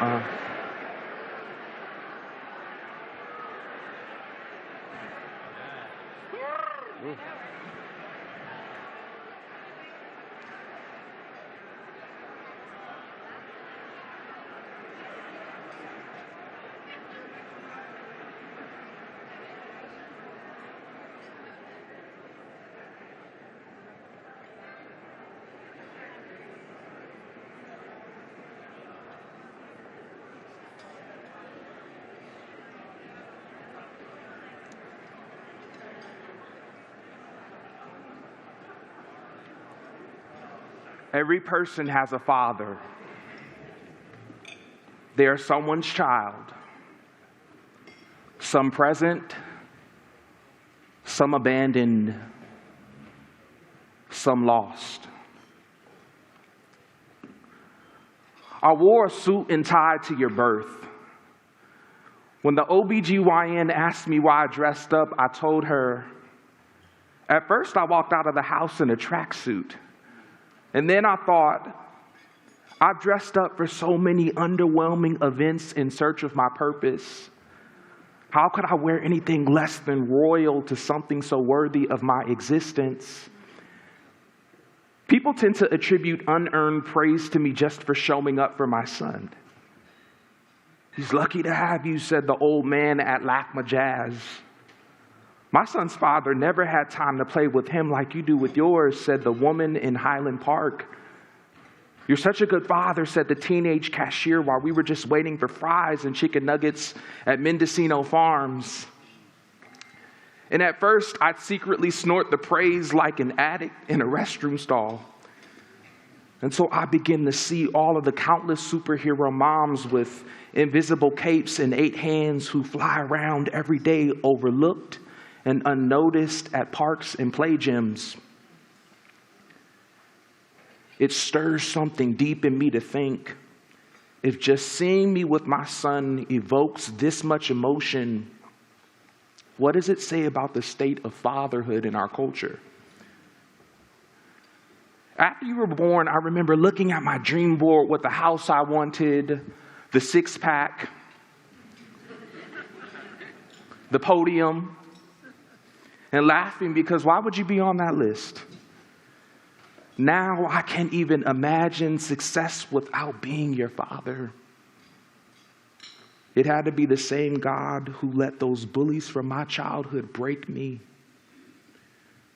Uh, Every person has a father. They are someone's child. Some present, some abandoned, some lost. I wore a suit and tie to your birth. When the OBGYN asked me why I dressed up, I told her, at first I walked out of the house in a tracksuit. And then I thought, I've dressed up for so many underwhelming events in search of my purpose. How could I wear anything less than royal to something so worthy of my existence? People tend to attribute unearned praise to me just for showing up for my son. He's lucky to have you, said the old man at LACMA Jazz. My son's father never had time to play with him like you do with yours, said the woman in Highland Park. You're such a good father, said the teenage cashier while we were just waiting for fries and chicken nuggets at Mendocino Farms. And at first, I'd secretly snort the praise like an addict in a restroom stall. And so I begin to see all of the countless superhero moms with invisible capes and 8 hands who fly around every day overlooked and unnoticed at parks and play gyms. It stirs something deep in me to think, if just seeing me with my son evokes this much emotion, what does it say about the state of fatherhood in our culture? After you were born, I remember looking at my dream board with the house I wanted, the 6-pack, the podium, and laughing because why would you be on that list? Now I can't even imagine success without being your father. It had to be the same God who let those bullies from my childhood break me,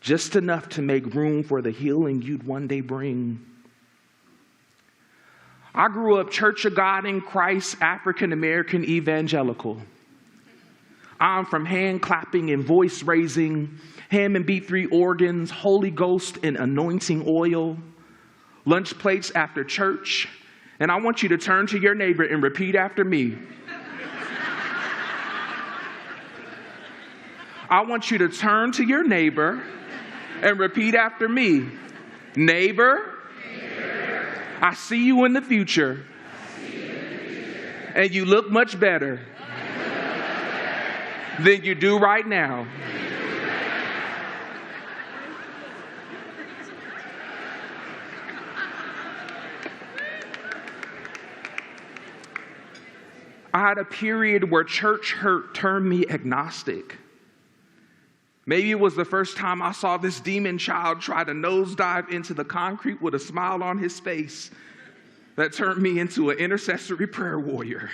just enough to make room for the healing you'd one day bring. I grew up Church of God in Christ, African American evangelical. I'm from hand clapping and voice raising, Hammond B3 organs, Holy Ghost and anointing oil, lunch plates after church. And I want you to turn to your neighbor and repeat after me. I want you to turn to your neighbor and repeat after me. Neighbor, I see you in the future. And you look much better than you do right now. I had a period where church hurt turned me agnostic. Maybe it was the first time I saw this demon child try to nosedive into the concrete with a smile on his face that turned me into an intercessory prayer warrior.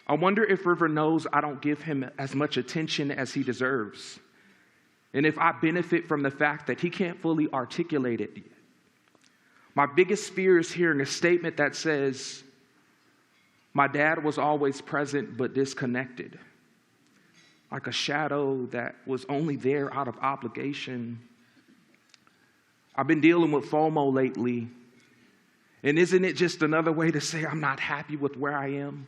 I wonder if River knows I don't give him as much attention as he deserves, and if I benefit from the fact that he can't fully articulate it yet. My biggest fear is hearing a statement that says, my dad was always present but disconnected, like a shadow that was only there out of obligation. I've been dealing with FOMO lately, and isn't it just another way to say I'm not happy with where I am?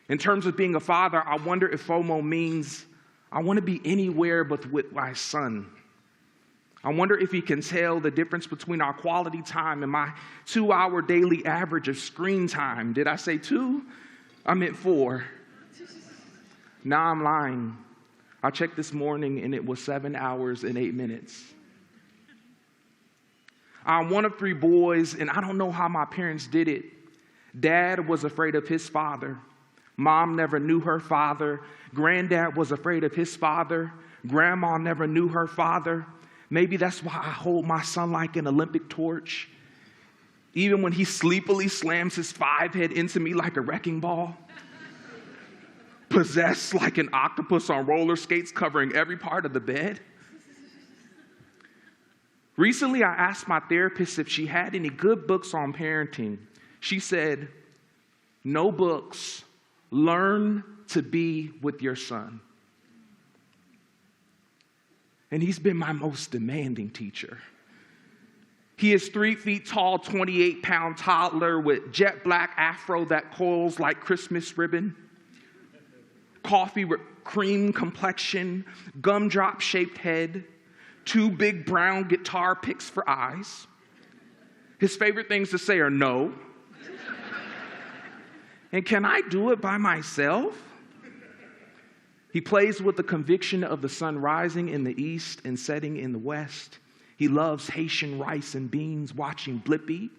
In terms of being a father, I wonder if FOMO means I want to be anywhere but with my son. I wonder if he can tell the difference between our quality time and my 2-hour daily average of screen time. Did I say 2? I meant 4. Now I'm lying. I checked this morning and it was 7 hours and 8 minutes. I'm one of 3 boys, and I don't know how my parents did it. Dad was afraid of his father. Mom never knew her father. Granddad was afraid of his father. Grandma never knew her father. Maybe that's why I hold my son like an Olympic torch. Even when he sleepily slams his 5 head into me like a wrecking ball. Possessed like an octopus on roller skates covering every part of the bed. Recently, I asked my therapist if she had any good books on parenting. She said, "No books. Learn to be with your son." And he's been my most demanding teacher. He is 3 feet tall, 28-pound toddler with jet black afro that coils like Christmas ribbon, coffee with cream complexion, gumdrop-shaped head, 2 big brown guitar picks for eyes. His favorite things to say are no. And can I do it by myself? He plays with the conviction of the sun rising in the east and setting in the west. He loves Haitian rice and beans, watching Blippi,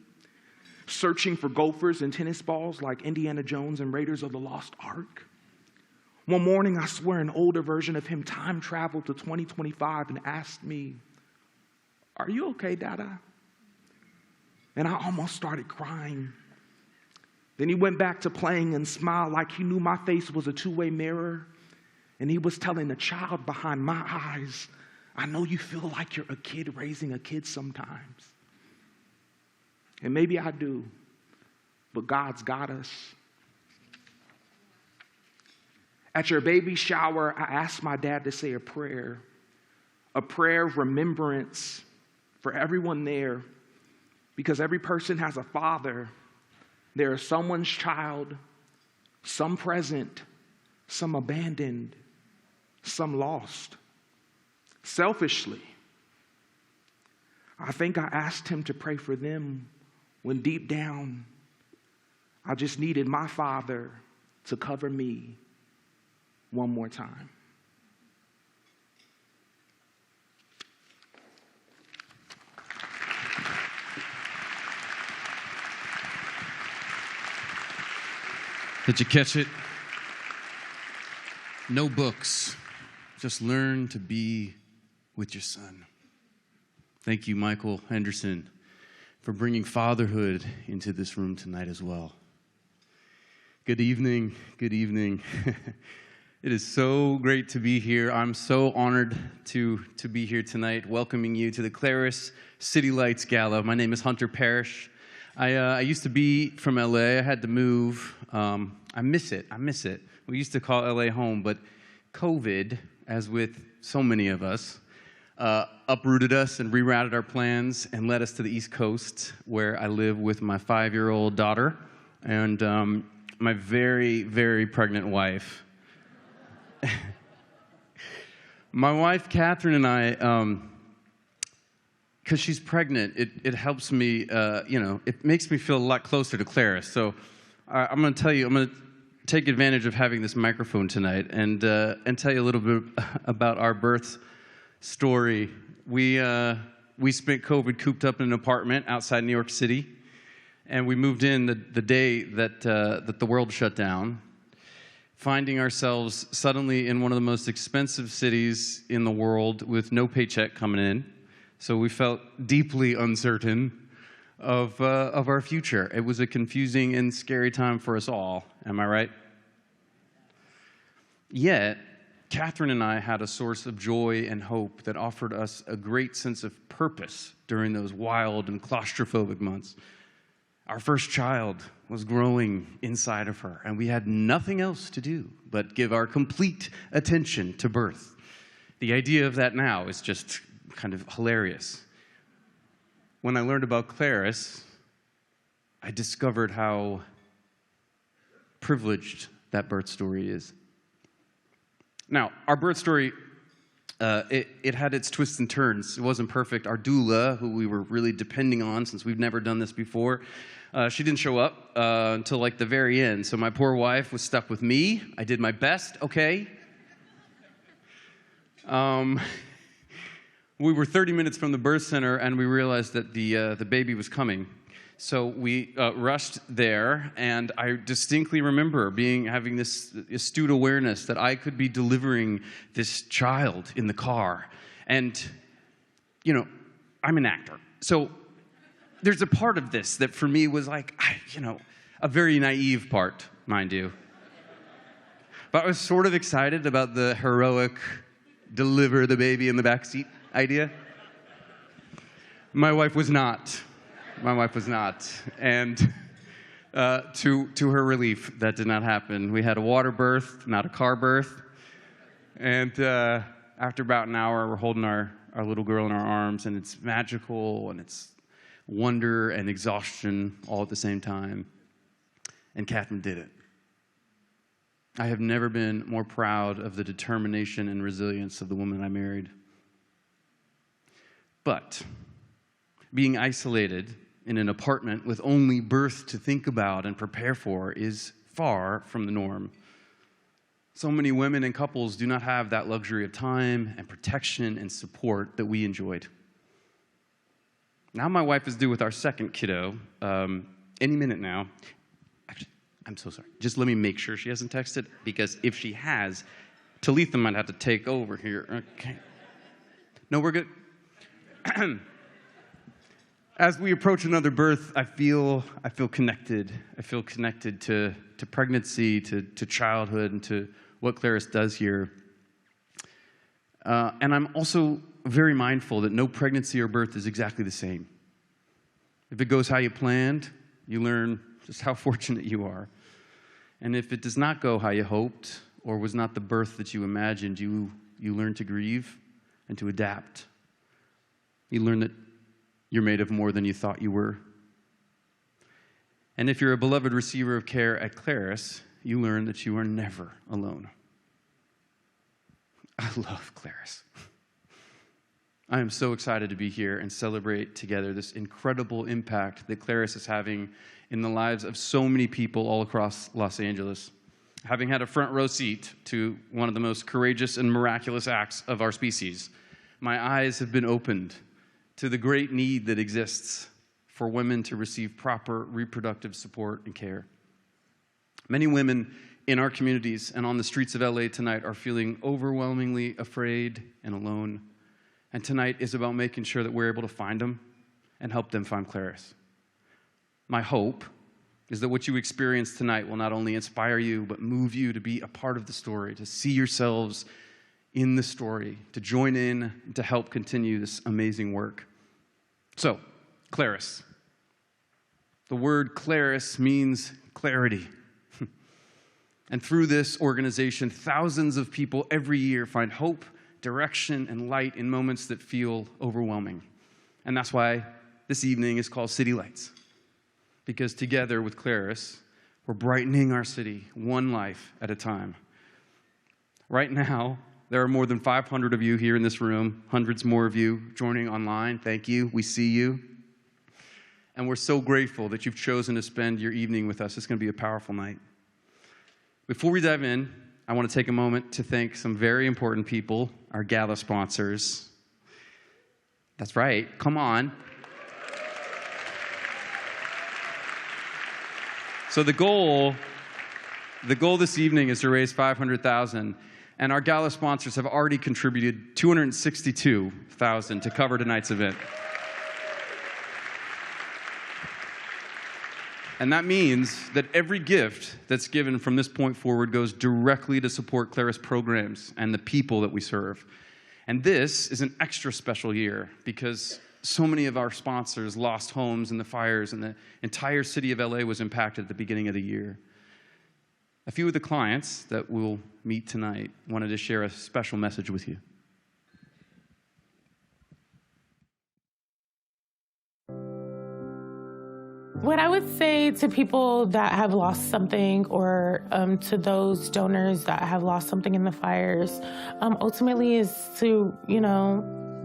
searching for gophers and tennis balls like Indiana Jones and Raiders of the Lost Ark. One morning, I swear an older version of him time traveled to 2025 and asked me, "Are you okay, Dada?" And I almost started crying. Then he went back to playing and smiled like he knew my face was a 2-way mirror. And he was telling the child behind my eyes, "I know you feel like you're a kid raising a kid sometimes." And maybe I do, but God's got us. At your baby shower, I asked my dad to say a prayer of remembrance for everyone there, because every person has a father. There is someone's child, some present, some abandoned, some lost. Selfishly, I think I asked him to pray for them when deep down, I just needed my father to cover me one more time. Did you catch it? No books. Just learn to be with your son. Thank you, Michael Henderson, for bringing fatherhood into this room tonight as well. Good evening. Good evening. It is so great to be here. I'm so honored to be here tonight, welcoming you to the Claris City Lights Gala. My name is Hunter Parrish. I used to be from LA. I had to move. I miss it. We used to call LA home, but COVID, as with so many of us, uprooted us and rerouted our plans and led us to the East Coast, where I live with my 5-year-old daughter and my very, very pregnant wife. My wife, Catherine, and I, because she's pregnant, it helps me, it makes me feel a lot closer to Claris. So I'm going to take advantage of having this microphone tonight and tell you a little bit about our birth story. We spent COVID cooped up in an apartment outside New York City, and we moved in the day that the world shut down, finding ourselves suddenly in one of the most expensive cities in the world with no paycheck coming in. So we felt deeply uncertain of our future. It was a confusing and scary time for us all. Am I right? Yet, Catherine and I had a source of joy and hope that offered us a great sense of purpose during those wild and claustrophobic months. Our first child was growing inside of her, and we had nothing else to do but give our complete attention to birth. The idea of that now is just kind of hilarious. When I learned about Claris, I discovered how privileged that birth story is. Now, our birth story, it had its twists and turns. It wasn't perfect. Our doula, who we were really depending on since we've never done this before, she didn't show up until like the very end. So my poor wife was stuck with me. I did my best, okay? We were 30 minutes from the birth center, and we realized that the baby was coming. So we rushed there, and I distinctly remember having this astute awareness that I could be delivering this child in the car. And, I'm an actor. So there's a part of this that for me was like, a very naive part, mind you. But I was sort of excited about the heroic deliver the baby in the backseat idea. My wife was not. And to her relief, that did not happen. We had a water birth, not a car birth. And after about an hour, we're holding our little girl in our arms, and it's magical, and it's wonder and exhaustion all at the same time. And Catherine did it. I have never been more proud of the determination and resilience of the woman I married. But being isolated in an apartment with only birth to think about and prepare for is far from the norm. So many women and couples do not have that luxury of time and protection and support that we enjoyed. Now my wife is due with our second kiddo any minute now. Actually, I'm so sorry. Just let me make sure she hasn't texted, because if she has, Talitha might have to take over here. Okay. No, we're good. As we approach another birth, I feel connected. I feel connected to pregnancy, to childhood, and to what Claris does here. And I'm also very mindful that no pregnancy or birth is exactly the same. If it goes how you planned, you learn just how fortunate you are. And if it does not go how you hoped, or was not the birth that you imagined, you learn to grieve and to adapt. You learn that you're made of more than you thought you were. And if you're a beloved receiver of care at Claris, you learn that you are never alone. I love Claris. I am so excited to be here and celebrate together this incredible impact that Claris is having in the lives of so many people all across Los Angeles. Having had a front row seat to one of the most courageous and miraculous acts of our species, my eyes have been opened to the great need that exists for women to receive proper reproductive support and care. Many women in our communities and on the streets of LA tonight are feeling overwhelmingly afraid and alone. And tonight is about making sure that we're able to find them and help them find Claris. My hope is that what you experience tonight will not only inspire you, but move you to be a part of the story, to see yourselves in the story, to join in, to help continue this amazing work. So, Claris. The word Claris means clarity. And through this organization, thousands of people every year find hope, direction, and light in moments that feel overwhelming. And that's why this evening is called City Lights. Because together with Claris, we're brightening our city one life at a time. Right now, there are more than 500 of you here in this room, hundreds more of you joining online. Thank you. We see you. And we're so grateful that you've chosen to spend your evening with us. It's going to be a powerful night. Before we dive in, I want to take a moment to thank some very important people, our Gala sponsors. That's right. Come on. So the goal this evening is to raise $500,000. And our Gala sponsors have already contributed $262,000 to cover tonight's event. And that means that every gift that's given from this point forward goes directly to support Claris programs and the people that we serve. And this is an extra special year because so many of our sponsors lost homes in the fires, and the entire city of LA was impacted at the beginning of the year. A few of the clients that we'll meet tonight wanted to share a special message with you. What I would say to people that have lost something, or to those donors that have lost something in the fires, ultimately is to,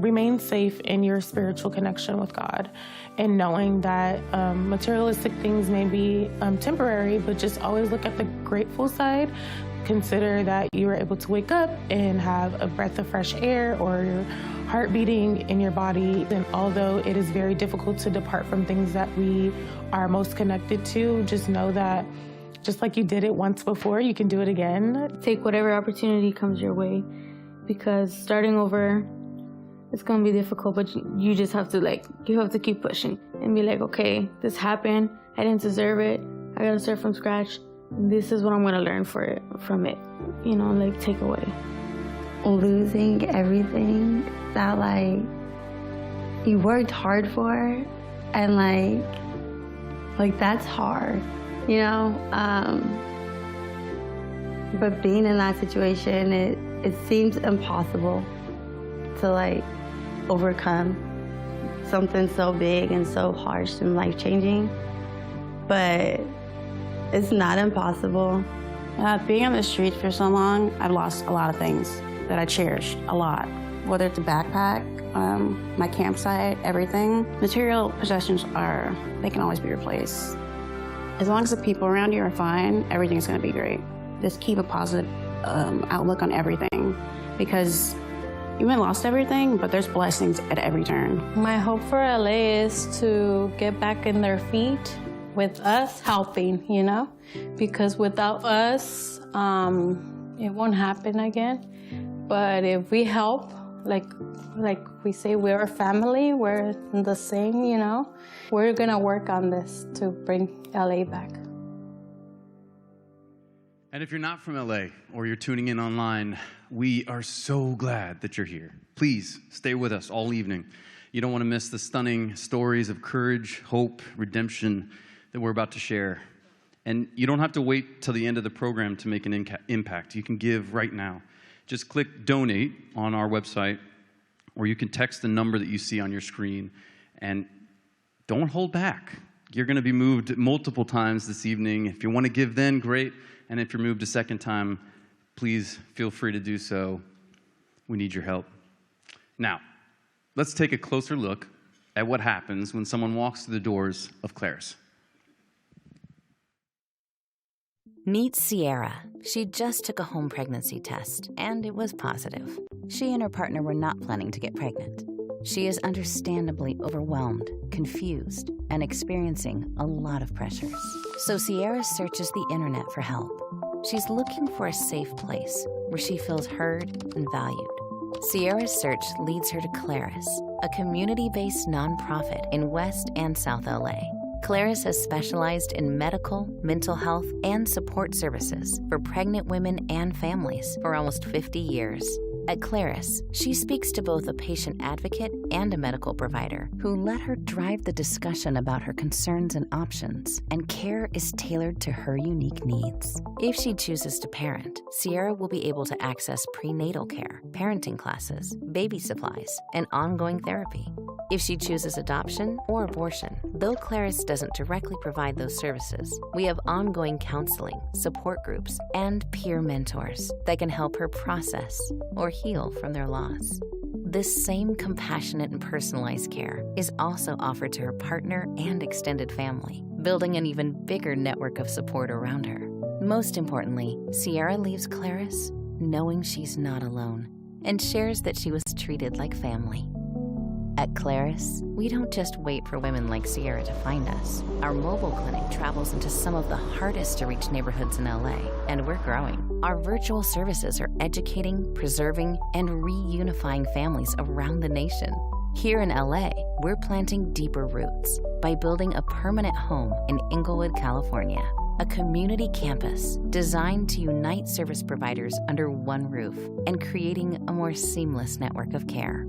remain safe in your spiritual connection with God, and knowing that materialistic things may be temporary, but just always look at the grateful side, consider that you were able to wake up and have a breath of fresh air or your heart beating in your body. And although it is very difficult to depart from things that we are most connected to, just know that just like you did it once before, you can do it again. Take whatever opportunity comes your way, because starting over, it's gonna be difficult, but you just have to you have to keep pushing and be like, okay, this happened, I didn't deserve it, I gotta start from scratch. This is what I'm gonna learn from it, take away. Losing everything that you worked hard for, and that's hard, but being in that situation, it seems impossible to overcome something so big and so harsh and life-changing, but it's not impossible. Being on the street for so long, I've lost a lot of things that I cherished a lot. Whether it's a backpack, my campsite, everything. Material possessions they can always be replaced. As long as the people around you are fine, everything's gonna be great. Just keep a positive outlook on everything, because you might have lost everything, but there's blessings at every turn. My hope for LA is to get back in their feet with us helping, because without us, it won't happen again. But if we help, like we say, we're a family, we're the same, we're gonna work on this to bring LA back. And if you're not from LA or you're tuning in online, we are so glad that you're here. Please stay with us all evening. You don't want to miss the stunning stories of courage, hope, redemption that we're about to share. And you don't have to wait till the end of the program to make an impact. You can give right now. Just click donate on our website, or you can text the number that you see on your screen. And don't hold back. You're going to be moved multiple times this evening. If you want to give then, great. And if you're moved a second time, please feel free to do so. We need your help. Now, let's take a closer look at what happens when someone walks through the doors of Claris. Meet Sierra. She just took a home pregnancy test, and it was positive. She and her partner were not planning to get pregnant. She is understandably overwhelmed, confused, and experiencing a lot of pressures. So Sierra searches the internet for help. She's looking for a safe place where she feels heard and valued. Sierra's search leads her to Claris, a community-based nonprofit in West and South LA. Claris has specialized in medical, mental health, and support services for pregnant women and families for almost 50 years. At Claris, she speaks to both a patient advocate and a medical provider who let her drive the discussion about her concerns and options, and care is tailored to her unique needs. If she chooses to parent, Sierra will be able to access prenatal care, parenting classes, baby supplies, and ongoing therapy. If she chooses adoption or abortion, though Claris doesn't directly provide those services, we have ongoing counseling, support groups, and peer mentors that can help her process or heal from their loss. This same compassionate and personalized care is also offered to her partner and extended family, building an even bigger network of support around her. Most importantly, Sierra leaves Claris knowing she's not alone and shares that she was treated like family. At Claris, we don't just wait for women like Sierra to find us. Our mobile clinic travels into some of the hardest to reach neighborhoods in LA, and we're growing. Our virtual services are educating, preserving, and reunifying families around the nation. Here in LA, we're planting deeper roots by building a permanent home in Inglewood, California, a community campus designed to unite service providers under one roof and creating a more seamless network of care.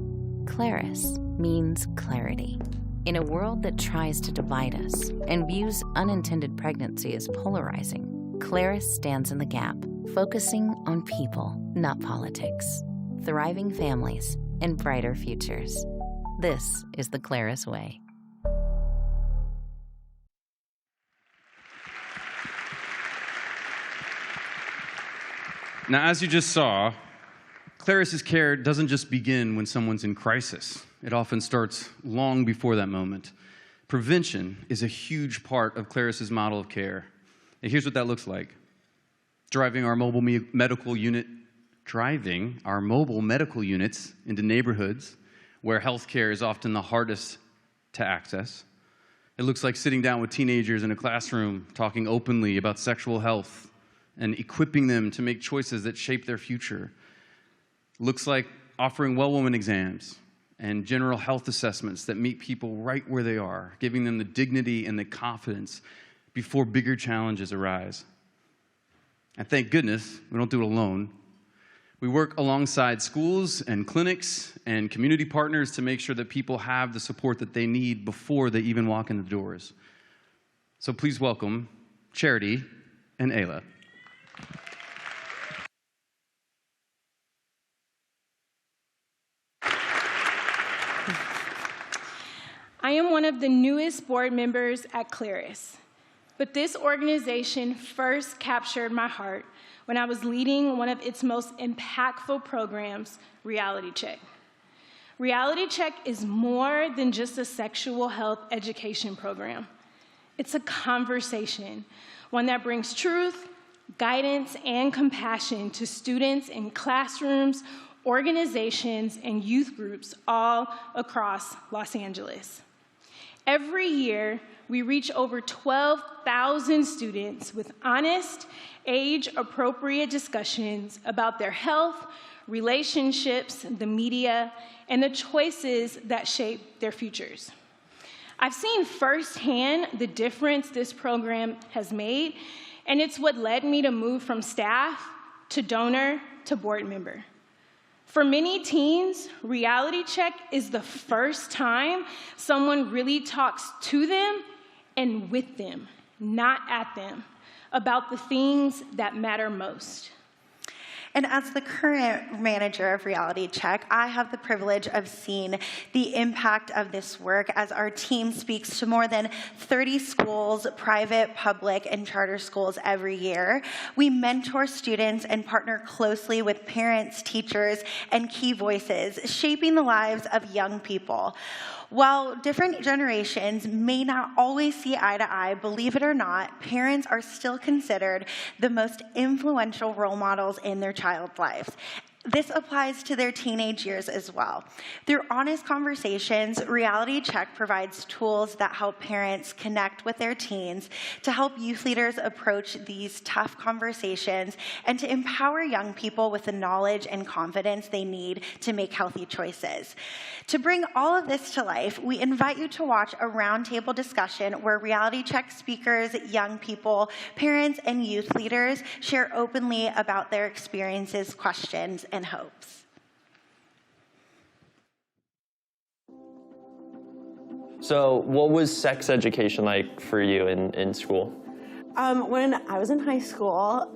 Claris means clarity. In a world that tries to divide us and views unintended pregnancy as polarizing, Claris stands in the gap, focusing on people, not politics, thriving families, and brighter futures. This is the Claris way. Now, as you just saw, Claris's care doesn't just begin when someone's in crisis. It often starts long before that moment. Prevention is a huge part of Claris's model of care. And here's what that looks like. driving our mobile medical units into neighborhoods where healthcare is often the hardest to access. It looks like sitting down with teenagers in a classroom, talking openly about sexual health and equipping them to make choices that shape their future. It looks like offering well-woman exams and general health assessments that meet people right where they are, giving them the dignity and the confidence before bigger challenges arise. And thank goodness we don't do it alone. We work alongside schools and clinics and community partners to make sure that people have the support that they need before they even walk in the doors. So please welcome Charity and Ayla. I am one of the newest board members at Claris, but this organization first captured my heart when I was leading one of its most impactful programs, Reality Check. Reality Check is more than just a sexual health education program. It's a conversation, one that brings truth, guidance, and compassion to students in classrooms, organizations, and youth groups all across Los Angeles. Every year, we reach over 12,000 students with honest, age-appropriate discussions about their health, relationships, the media, and the choices that shape their futures. I've seen firsthand the difference this program has made, and it's what led me to move from staff to donor to board member. For many teens, Reality Check is the first time someone really talks to them and with them, not at them, about the things that matter most. And as the current manager of Reality Check, I have the privilege of seeing the impact of this work as our team speaks to more than 30 schools, private, public, and charter schools every year. We mentor students and partner closely with parents, teachers, and key voices, shaping the lives of young people. While different generations may not always see eye to eye, believe it or not, parents are still considered the most influential role models in their child's lives. This applies to their teenage years as well. Through honest conversations, Reality Check provides tools that help parents connect with their teens, to help youth leaders approach these tough conversations, and to empower young people with the knowledge and confidence they need to make healthy choices. To bring all of this to life, we invite you to watch a roundtable discussion where Reality Check speakers, young people, parents, and youth leaders share openly about their experiences, questions, and hopes. So what was sex education like for you in school? When I was in high school,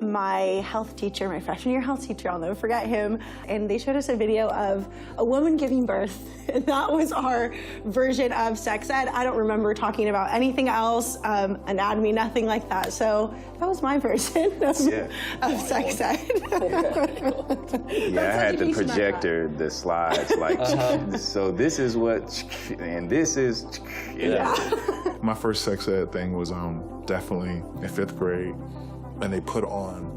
my health teacher, my freshman year health teacher, I'll never forget him, and they showed us a video of a woman giving birth, and that was our version of sex ed. I don't remember talking about anything else, anatomy, nothing like that. So that was my version of sex ed. Yeah, I had the projector, the slides, like, so this is what, and this is, My first sex ed thing was definitely in 5th grade, and they put on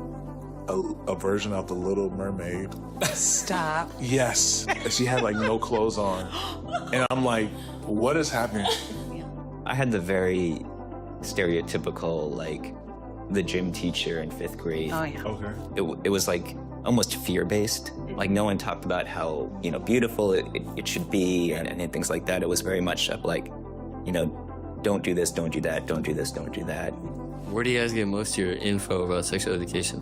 a version of The Little Mermaid. Stop. Yes. And she had like no clothes on. And I'm like, what is happening? I had the very stereotypical, like, the gym teacher in 5th grade. Oh, yeah. Okay. It was like almost fear-based. Like, no one talked about how, beautiful it should be and things like that. It was very much of like, don't do this, don't do that, don't do this, don't do that. Where do you guys get most of your info about sexual education?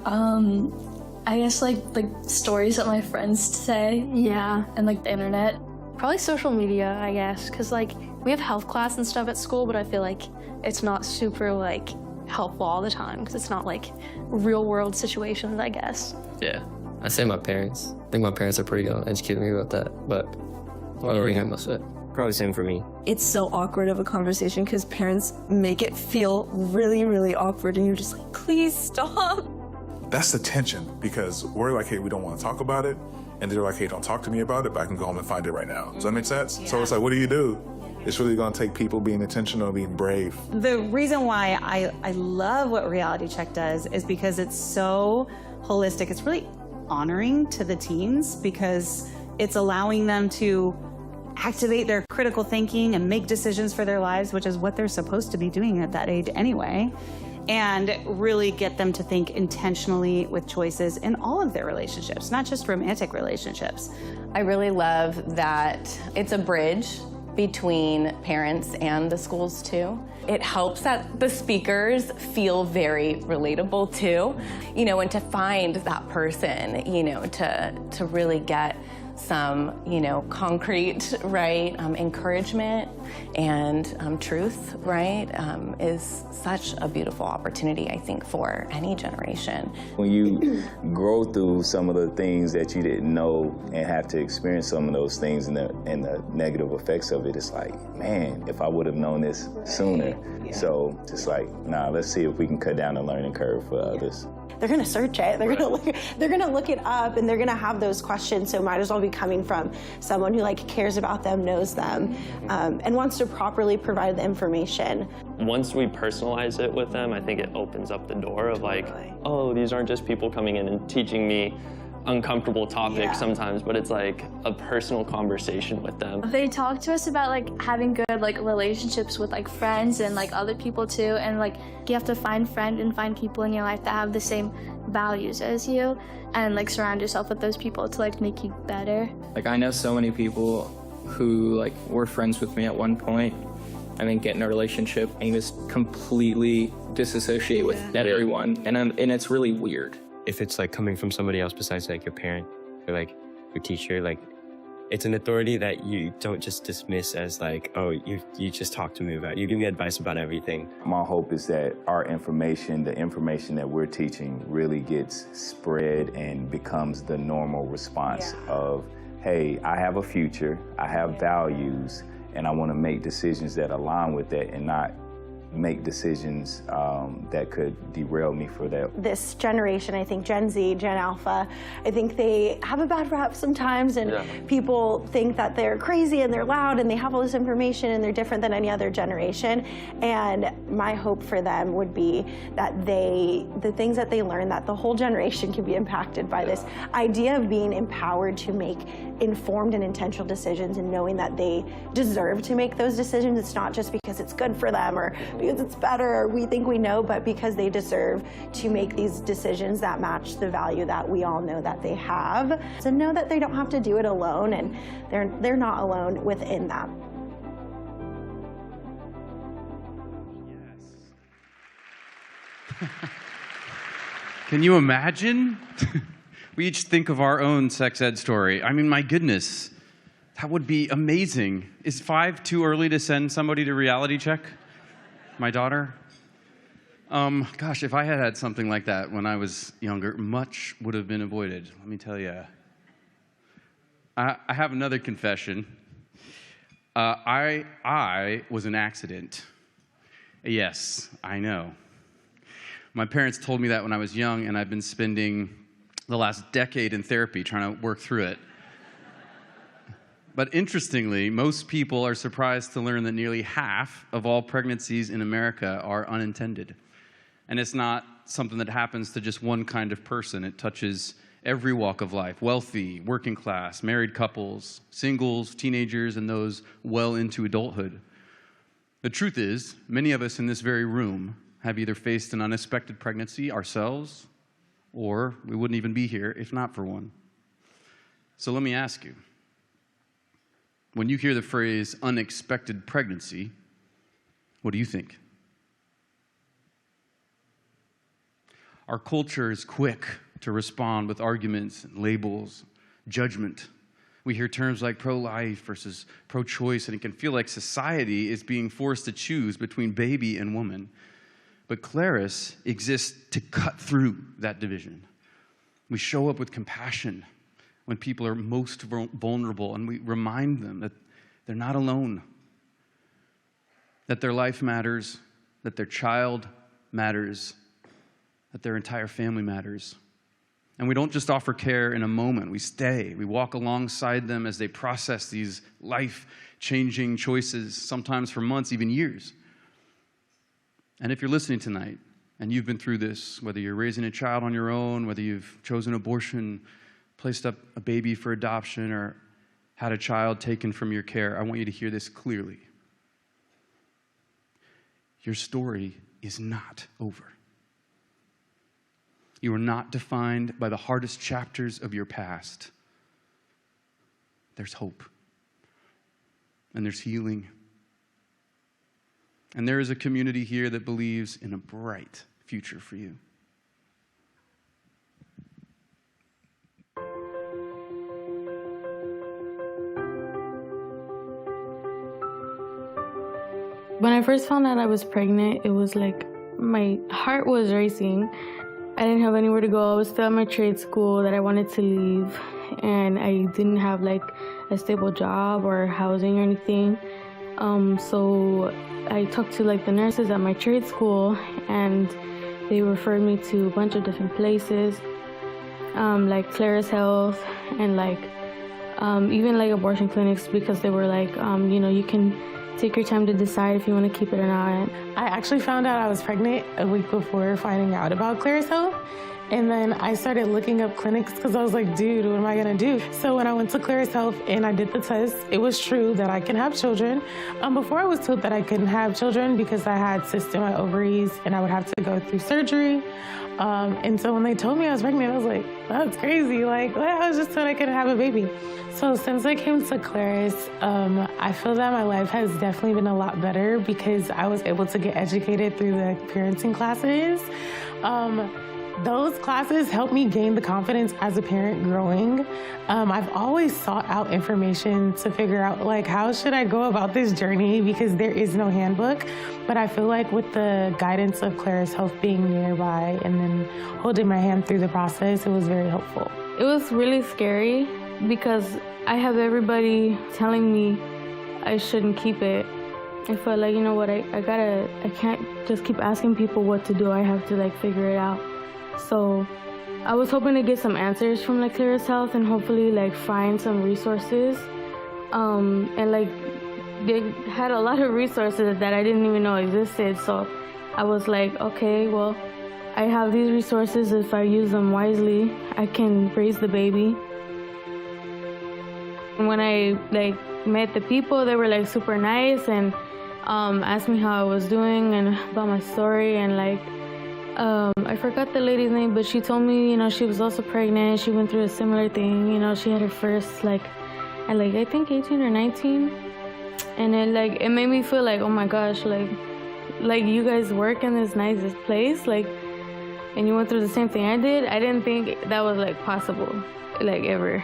I guess like stories that my friends say. Yeah. And like the internet. Probably social media, I guess, because like we have health class and stuff at school, but I feel like it's not super like helpful all the time because it's not like real world situations, I guess. Yeah, I say my parents. I think my parents are pretty good on educating me about that, but I don't really have most of it. Probably same for me. It's so awkward of a conversation because parents make it feel really, really awkward, and you're just like, please stop. That's the tension, because we're like, hey, we don't want to talk about it, and they're like, hey, don't talk to me about it, but I can go home and find it right now. Does that make sense? Yeah. So it's like, what do you do? It's really gonna take people being intentional, being brave. The reason why I love what Reality Check does is because it's so holistic. It's really honoring to the teens because it's allowing them to activate their critical thinking and make decisions for their lives, which is what they're supposed to be doing at that age anyway, and really get them to think intentionally with choices in all of their relationships, not just romantic relationships. I really love that it's a bridge between parents and the schools too. It helps that the speakers feel very relatable too, you know, and to find that person, you know, to really get some, you know, concrete, right, encouragement and truth, right, is such a beautiful opportunity, I think, for any generation. When you grow through some of the things that you didn't know and have to experience some of those things and the negative effects of it, it's like, man, if I would have known this sooner. Yeah. So just like, nah, let's see if we can cut down the learning curve for others. They're going to search it. They're going to look it up, and they're going to have those questions. So might as well be coming from someone who like cares about them, knows them, and wants to properly provide the information. Once we personalize it with them, I think it opens up the door of like, oh, these aren't just people coming in and teaching me uncomfortable topics sometimes, but it's like a personal conversation with them. They talk to us about like having good like relationships with like friends and like other people too, and like you have to find people in your life that have the same values as you, and like surround yourself with those people to like make you better. Like I know so many people who like were friends with me at one point and then get in a relationship and you just completely disassociate with everyone, and it's really weird. If it's like coming from somebody else besides like your parent or like your teacher, like it's an authority that you don't just dismiss as like, oh, you just talk to me about it. You give me advice about everything. My hope is that our information, the information that we're teaching, really gets spread and becomes the normal response of, hey, I have a future, I have values, and I want to make decisions that align with that and not make decisions that could derail me for that. This generation, I think Gen Z, Gen Alpha, I think they have a bad rap sometimes, and people think that they're crazy and they're loud and they have all this information and they're different than any other generation. And my hope for them would be that the things that they learn, that the whole generation can be impacted by this idea of being empowered to make informed and intentional decisions and knowing that they deserve to make those decisions. It's not just because it's good for them or because it's better or we think we know, but because they deserve to make these decisions that match the value that we all know that they have. So know that they don't have to do it alone, and they're not alone within that. Can you imagine? We each think of our own sex ed story. I mean, my goodness, that would be amazing. Is 5 too early to send somebody to Reality Check? My daughter? Gosh, if I had had something like that when I was younger, much would have been avoided, let me tell you. I have another confession. I was an accident. Yes, I know. My parents told me that when I was young, and I've been spending the last decade in therapy trying to work through it. But interestingly, most people are surprised to learn that nearly half of all pregnancies in America are unintended. And it's not something that happens to just one kind of person. It touches every walk of life: wealthy, working class, married couples, singles, teenagers, and those well into adulthood. The truth is, many of us in this very room have either faced an unexpected pregnancy ourselves, or we wouldn't even be here if not for one. So let me ask you, when you hear the phrase unexpected pregnancy, what do you think? Our culture is quick to respond with arguments and labels, judgment. We hear terms like pro-life versus pro-choice, and it can feel like society is being forced to choose between baby and woman. But Claris exists to cut through that division. We show up with compassion when people are most vulnerable, and we remind them that they're not alone, that their life matters, that their child matters, that their entire family matters. And we don't just offer care in a moment. We stay. We walk alongside them as they process these life changing choices, sometimes for months, even years. And if you're listening tonight and you've been through this, whether you're raising a child on your own, whether you've chosen abortion, placed up a baby for adoption, or had a child taken from your care, I want you to hear this clearly. Your story is not over. You are not defined by the hardest chapters of your past. There's hope. And there's healing. And there is a community here that believes in a bright future for you. When I first found out I was pregnant, it was like my heart was racing. I didn't have anywhere to go. I was still at my trade school that I wanted to leave, and I didn't have like a stable job or housing or anything. So I talked to like the nurses at my trade school, and they referred me to a bunch of different places, like Claris Health and like even like abortion clinics, because they were like, you can take your time to decide if you want to keep it or not. I actually found out I was pregnant a week before finding out about Claris Health. And then I started looking up clinics because I was like, dude, what am I gonna do? So when I went to Claris Health and I did the test, it was true that I can have children. Before I was told that I couldn't have children because I had cysts in my ovaries and I would have to go through surgery. And so when they told me I was pregnant, I was like, that's crazy. Like, well, I was just told I couldn't have a baby. So since I came to Claris, I feel that my life has definitely been a lot better because I was able to get educated through the parenting classes. Those classes helped me gain the confidence as a parent growing. I've always sought out information to figure out like how should I go about this journey because there is no handbook. But I feel like with the guidance of Claris Health being nearby and then holding my hand through the process, it was very helpful. It was really scary because I have everybody telling me I shouldn't keep it. I felt like, you know what, I can't just keep asking people what to do. I have to like figure it out. So I was hoping to get some answers from like Claris Health and hopefully like find some resources. And like they had a lot of resources that I didn't even know existed. So I was like, okay, well, I have these resources. If I use them wisely, I can raise the baby. And when I like met the people, they were like super nice and asked me how I was doing and about my story, and like I forgot the lady's name, but she told me, she was also pregnant. She went through a similar thing. She had her first like at like I think 18 or 19, and it made me feel like, oh my gosh, like you guys work in this nice place, like, and you went through the same thing I did. I didn't think that was like possible, like ever.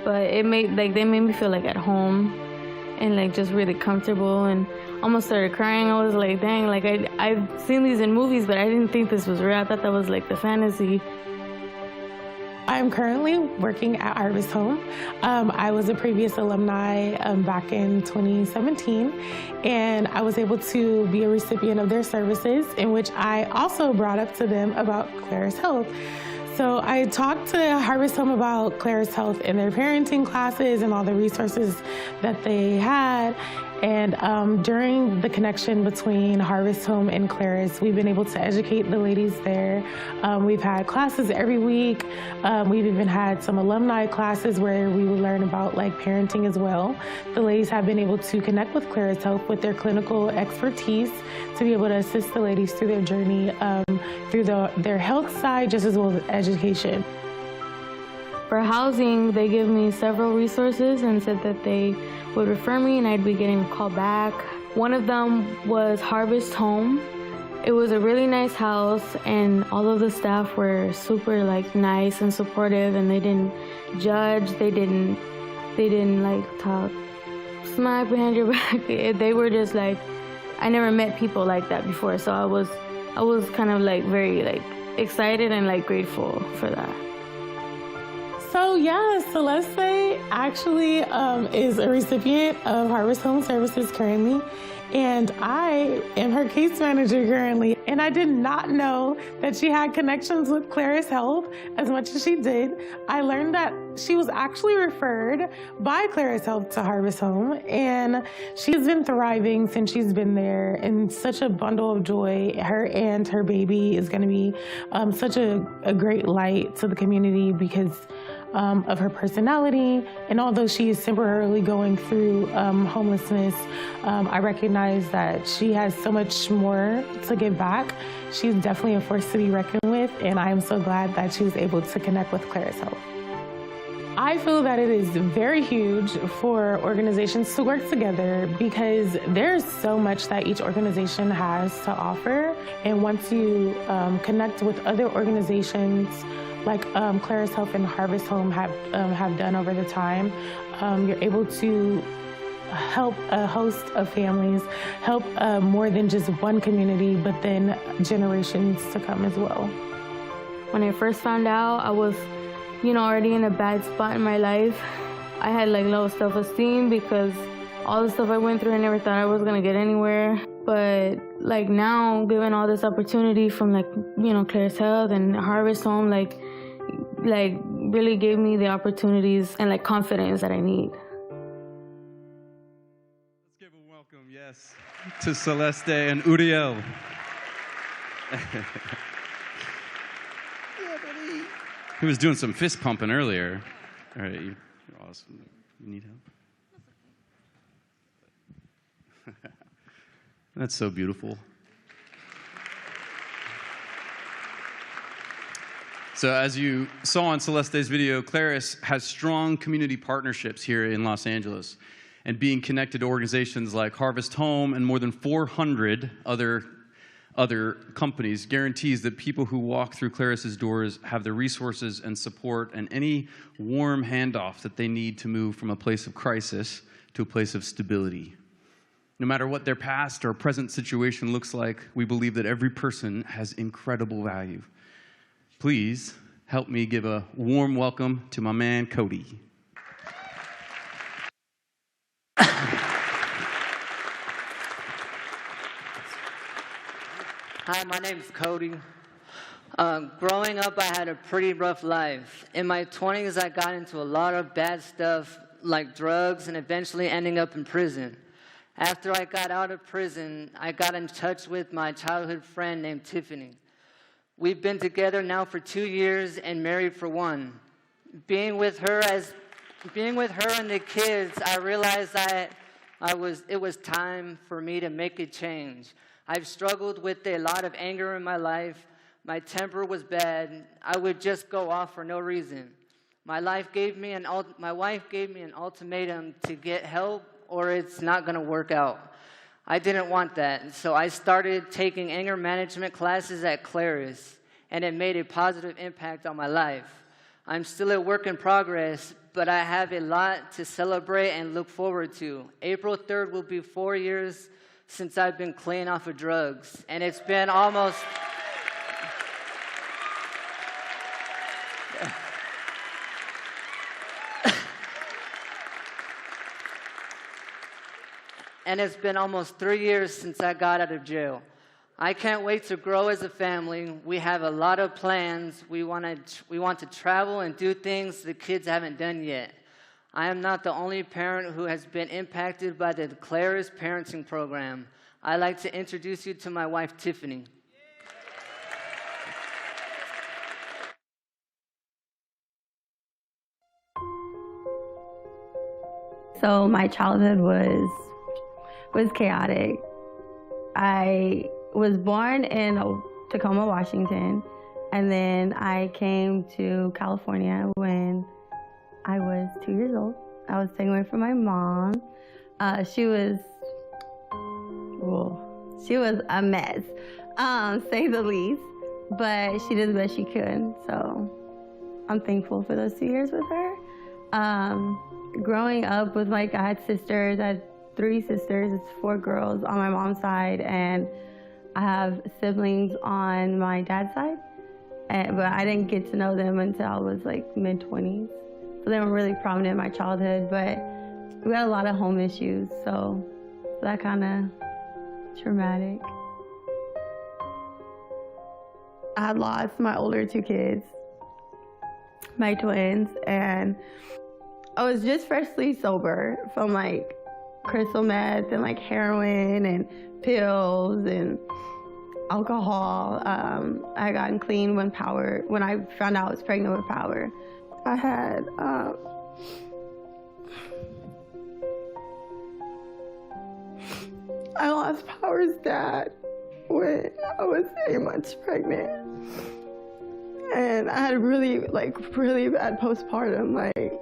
But they made me feel like at home and like just really comfortable, and almost started crying. I was like, dang, like I've seen these in movies, but I didn't think this was real. I thought that was like the fantasy. I'm currently working at Harvest Home. I was a previous alumni back in 2017, and I was able to be a recipient of their services, in which I also brought up to them about Claris Health. So I talked to Harvest Home about Claris Health and their parenting classes and all the resources that they had. And during the connection between Harvest Home and Claris, we've been able to educate the ladies there. We've had classes every week. We've even had some alumni classes where we would learn about like parenting as well. The ladies have been able to connect with Claris Health with their clinical expertise to be able to assist the ladies through their journey through their health side, just as well as education. For housing, they give me several resources and said that they would refer me and I'd be getting a call back. One of them was Harvest Home. It was a really nice house, and all of the staff were super like nice and supportive, and they didn't judge. They didn't like talk smack behind your back. They were just like, I never met people like that before, so I was kind of like very like excited and like grateful for that. So yeah, Celeste actually is a recipient of Harvest Home Services currently, And I am her case manager currently. And I did not know that she had connections with Claris Health as much as she did. I learned that she was actually referred by Claris Health to Harvest Home, and she's been thriving since she's been there, and such a bundle of joy. Her and her baby is going to be such a great light to the community because of her personality. And although she is temporarily going through homelessness, I recognize that she has so much more to give back. She's definitely a force to be reckoned with, and I am so glad that she was able to connect with Claris Health. I feel that it is very huge for organizations to work together because there's so much that each organization has to offer. And once you connect with other organizations like Claris Health and Harvest Home have done over the time, you're able to help a host of families, help more than just one community, but then generations to come as well. When I first found out, I was already in a bad spot in my life. I had low self-esteem because all the stuff I went through, I never thought I was gonna get anywhere. But now, given all this opportunity from Claris Health and Harvest Home, really gave me the opportunities and confidence that I need. Let's give a welcome, yes, to Celeste and Uriel. He was doing some fist pumping earlier. All right, you're awesome. You need help? That's so beautiful. So as you saw on Celeste's video, Claris has strong community partnerships here in Los Angeles, and being connected to organizations like Harvest Home and more than 400 other companies guarantees that people who walk through Claris's doors have the resources and support and any warm handoff that they need to move from a place of crisis to a place of stability. No matter what their past or present situation looks like, we believe that every person has incredible value. Please help me give a warm welcome to my man, Cody. Hi, my name is Cody. Growing up, I had a pretty rough life. In my 20s, I got into a lot of bad stuff like drugs and eventually ending up in prison. After I got out of prison, I got in touch with my childhood friend named Tiffany. We've been together now for 2 years and married for 1. Being with her and the kids, I realized that it was time for me to make a change. I've struggled with a lot of anger in my life. My temper was bad. I would just go off for no reason. My wife gave me an ultimatum to get help or it's not going to work out. I didn't want that, so I started taking anger management classes at Claris, and it made a positive impact on my life. I'm still a work in progress, but I have a lot to celebrate and look forward to. April 3rd will be 4 years since I've been clean off of drugs, and it's been almost... and it's been almost 3 years since I got out of jail. I can't wait to grow as a family. We have a lot of plans. We want to travel and do things the kids haven't done yet. I am not the only parent who has been impacted by the Claris parenting program. I'd like to introduce you to my wife, Tiffany. So my childhood was chaotic. I was born in Tacoma, Washington, and then I came to California when I was 2 years old. I was taken away from my mom. She was a mess, say the least, but she did the best she could. So I'm thankful for those 2 years with her. Growing up with I had sisters. I had 3 sisters. It's 4 girls on my mom's side, and I have siblings on my dad's side. But I didn't get to know them until I was mid-20s. So they were really prominent in my childhood, but we had a lot of home issues, so that kind of traumatic. I had lost my older 2 kids, my twins, and I was just freshly sober from like crystal meth and like heroin and pills and alcohol. I had gotten clean when I found out I was pregnant with Power. I had I lost Power's dad when I was 8 months pregnant. And I had really bad postpartum. Like,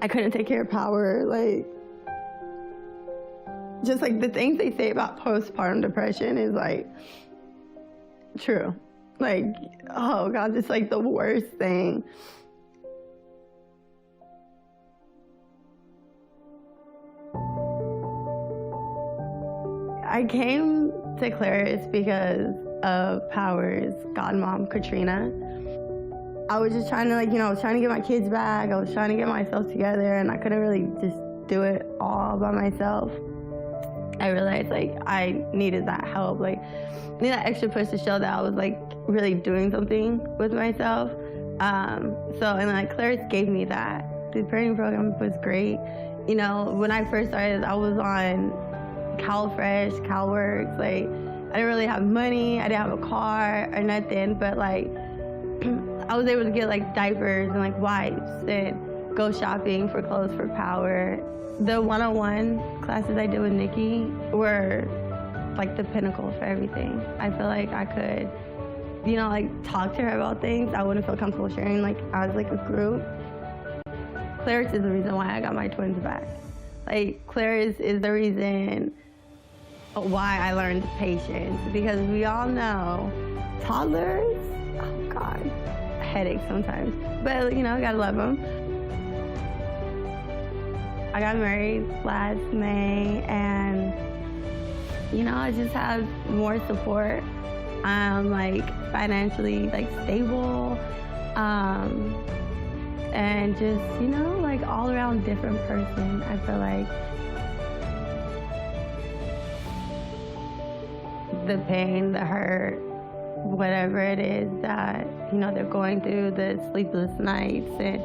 I couldn't take care of Power. Like, just like the things they say about postpartum depression is like true. Like, oh God, it's like the worst thing. I came to Claris because of Power's godmom, Katrina. I was just trying to I was trying to get my kids back. I was trying to get myself together, and I couldn't really just do it all by myself. I realized I needed that help. I needed that extra push to show that I was really doing something with myself. Claris gave me that. The parenting program was great. When I first started, I was on CalFresh, CalWorks. I didn't really have money. I didn't have a car or nothing, but I was able to get diapers and wipes and go shopping for clothes for Power. The one-on-one classes I did with Nikki were the pinnacle for everything. I feel like I could, talk to her about things I wouldn't feel comfortable sharing as a group. Claris is the reason why I got my twins back. Claris is the reason why I learned patience, because we all know toddlers, oh God, headaches sometimes, but gotta love them. I got married last May, and I just have more support. I'm financially stable, and just all around different person. I feel like the pain, the hurt, whatever it is that they're going through, the sleepless nights and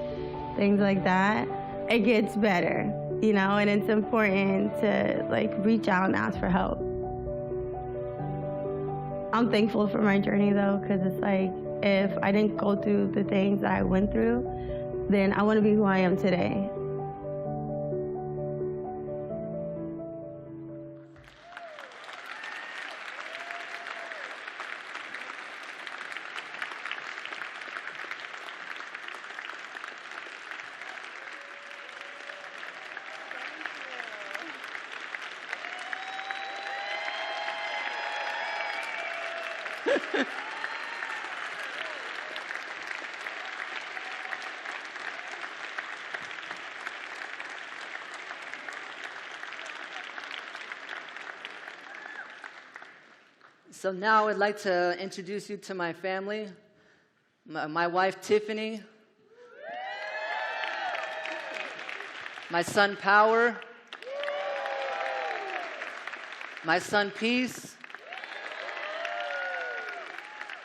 things like that, it gets better, and it's important to reach out and ask for help. I'm thankful for my journey though, because it's if I didn't go through the things that I went through, then I wouldn't be who I am today. So now I'd like to introduce you to my family, my wife, Tiffany, my son, Power, my son, Peace,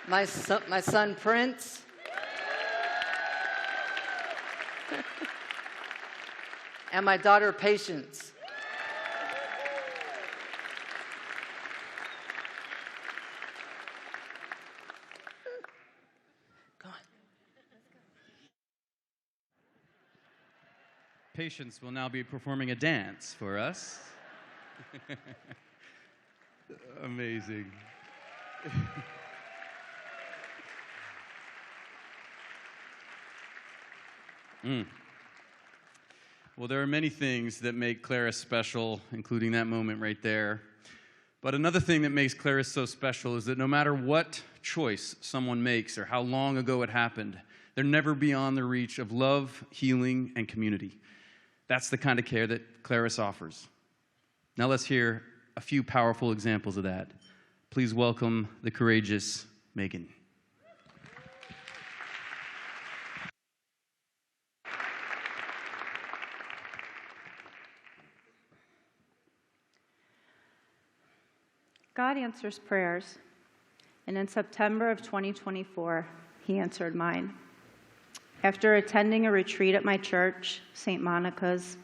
my son, Prince, and my daughter, Patience. Patience will now be performing a dance for us. Amazing. Well, there are many things that make Claris special, including that moment right there. But another thing that makes Claris so special is that no matter what choice someone makes or how long ago it happened, they're never beyond the reach of love, healing, and community. That's the kind of care that Claris offers. Now let's hear a few powerful examples of that. Please welcome the courageous Megan. God answers prayers, and in September of 2024, he answered mine. After attending a retreat at my church, St. Monica's,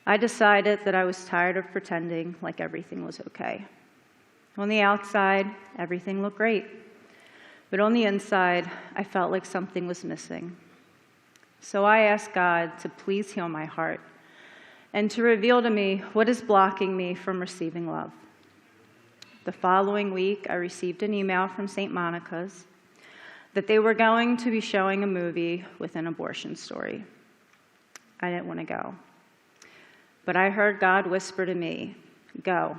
I decided that I was tired of pretending like everything was okay. On the outside, everything looked great, but on the inside, I felt like something was missing. So I asked God to please heal my heart and to reveal to me what is blocking me from receiving love. The following week, I received an email from St. Monica's that they were going to be showing a movie with an abortion story. I didn't want to go. But I heard God whisper to me, "Go.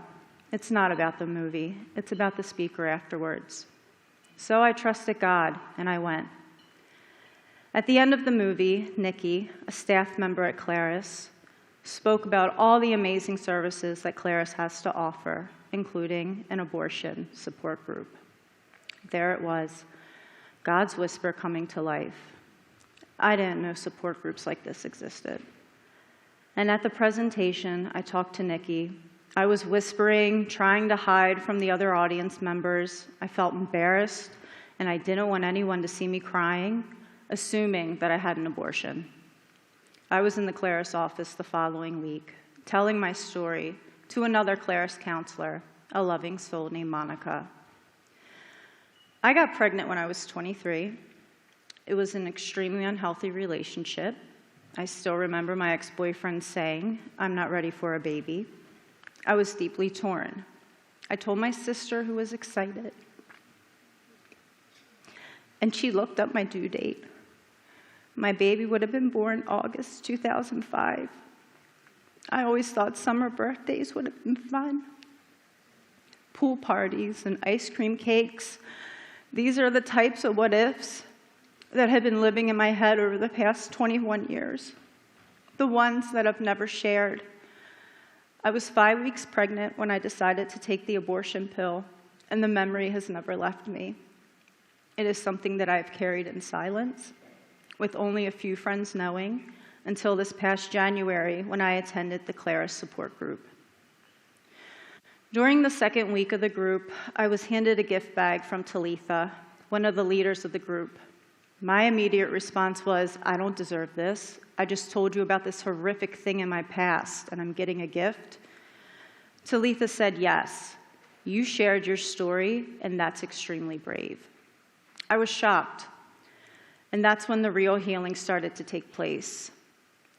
It's not about the movie. It's about the speaker afterwards." So I trusted God, and I went. At the end of the movie, Nikki, a staff member at Claris, spoke about all the amazing services that Claris has to offer, including an abortion support group. There it was, God's whisper coming to life. I didn't know support groups like this existed. And at the presentation, I talked to Nikki. I was whispering, trying to hide from the other audience members. I felt embarrassed, and I didn't want anyone to see me crying, assuming that I had an abortion. I was in the Claris office the following week, telling my story to another Claris counselor, a loving soul named Monica. I got pregnant when I was 23. It was an extremely unhealthy relationship. I still remember my ex-boyfriend saying, "I'm not ready for a baby." I was deeply torn. I told my sister, who was excited, and she looked up my due date. My baby would have been born August 2005. I always thought summer birthdays would have been fun. Pool parties and ice cream cakes. These are the types of what-ifs that have been living in my head over the past 21 years, the ones that I've never shared. I was 5 weeks pregnant when I decided to take the abortion pill, and the memory has never left me. It is something that I've carried in silence, with only a few friends knowing, until this past January when I attended the Claris support group. During the second week of the group, I was handed a gift bag from Talitha, one of the leaders of the group. My immediate response was, "I don't deserve this. I just told you about this horrific thing in my past, and I'm getting a gift." Talitha said, "Yes, you shared your story, and that's extremely brave." I was shocked, and that's when the real healing started to take place.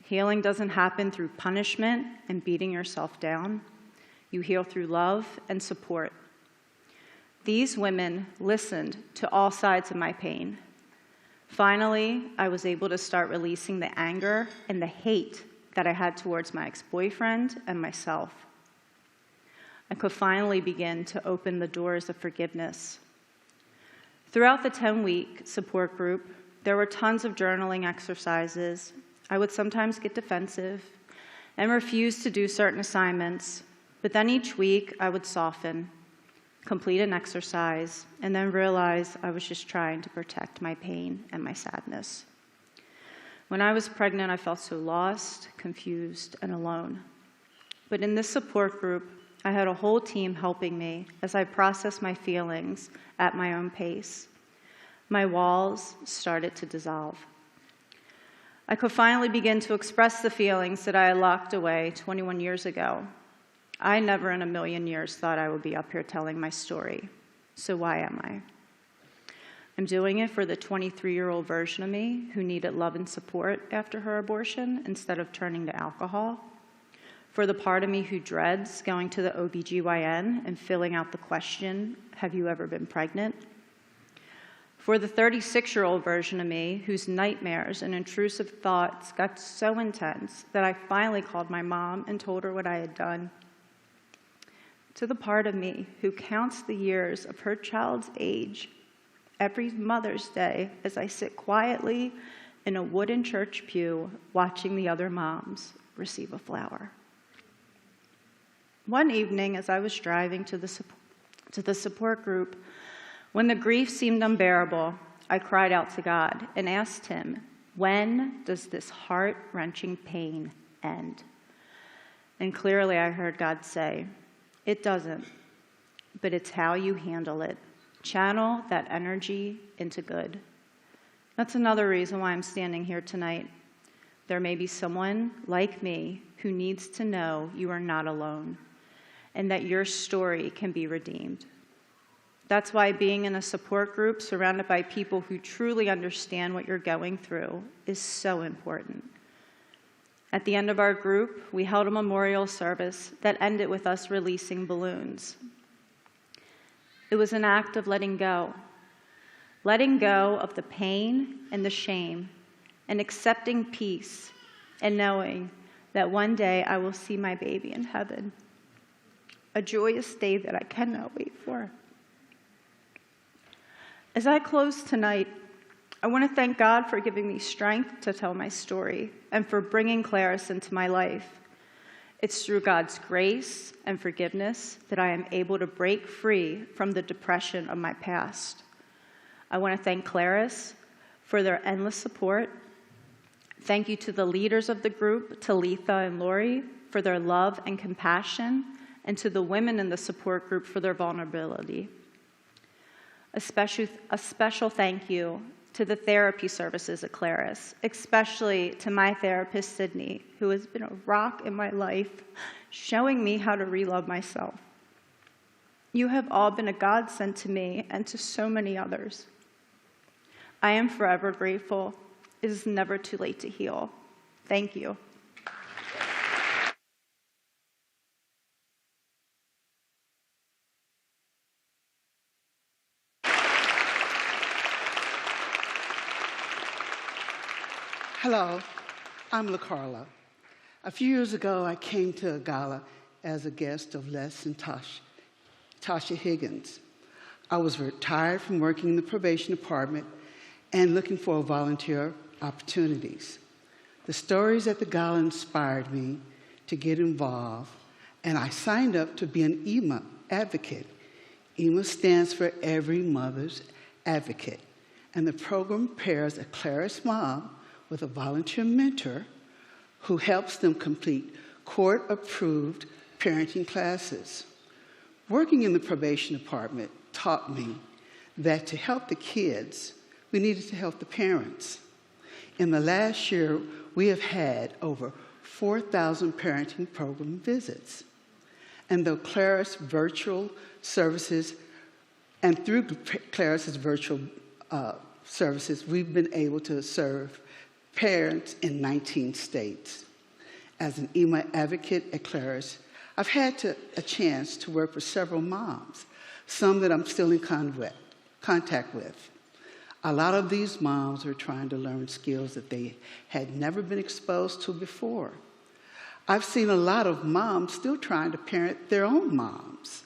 Healing doesn't happen through punishment and beating yourself down. You heal through love and support. These women listened to all sides of my pain. Finally, I was able to start releasing the anger and the hate that I had towards my ex-boyfriend and myself. I could finally begin to open the doors of forgiveness. Throughout the 10-week support group, there were tons of journaling exercises. I would sometimes get defensive and refuse to do certain assignments, but then each week I would soften, complete an exercise, and then realize I was just trying to protect my pain and my sadness. When I was pregnant, I felt so lost, confused, and alone. But in this support group, I had a whole team helping me as I processed my feelings at my own pace. My walls started to dissolve. I could finally begin to express the feelings that I had locked away 21 years ago. I never in a million years thought I would be up here telling my story. So why am I? I'm doing it for the 23-year-old version of me who needed love and support after her abortion instead of turning to alcohol. For the part of me who dreads going to the OBGYN and filling out the question, "Have you ever been pregnant?" For the 36-year-old version of me whose nightmares and intrusive thoughts got so intense that I finally called my mom and told her what I had done. To the part of me who counts the years of her child's age every Mother's Day as I sit quietly in a wooden church pew watching the other moms receive a flower. One evening as I was driving to the support group, when the grief seemed unbearable, I cried out to God and asked him, "When does this heart-wrenching pain end?" And clearly I heard God say, "It doesn't. but it's how you handle it. Channel that energy into good. That's another reason why I'm standing here tonight. There may be someone like me who needs to know you are not alone and that your story can be redeemed. That's why being in a support group surrounded by people who truly understand what you're going through is so important. At the end of our group, we held a memorial service that ended with us releasing balloons. It was an act of letting go of the pain and the shame, and accepting peace and knowing that one day I will see my baby in heaven. A joyous day that I cannot wait for. As I close tonight, I want to thank God for giving me strength to tell my story and for bringing Claris into my life. It's through God's grace and forgiveness that I am able to break free from the depression of my past. I want to thank Claris for their endless support. Thank you to the leaders of the group, Talitha and Lori, for their love and compassion, and to the women in the support group for their vulnerability. A special thank you to the therapy services at Claris, especially to my therapist, Sydney, who has been a rock in my life, showing me how to relove myself. You have all been a godsend to me and to so many others. I am forever grateful. It is never too late to heal. Thank you. Hello, I'm LaCarla. A few years ago, I came to Gala as a guest of Les and Tasha Higgins. I was retired from working in the probation department and looking for volunteer opportunities. The stories at the Gala inspired me to get involved, and I signed up to be an EMA advocate. EMA stands for Every Mother's Advocate, and the program pairs a Claris mom with a volunteer mentor who helps them complete court-approved parenting classes. Working in the probation department taught me that to help the kids, we needed to help the parents. In the last year, we have had over 4,000 parenting program visits. And though Claris virtual services, and through Claris's virtual services, we've been able to serve parents in 19 states. As an EMA advocate at Claris, I've had a chance to work with several moms, some that I'm still in contact with. A lot of these moms are trying to learn skills that they had never been exposed to before. I've seen a lot of moms still trying to parent their own moms.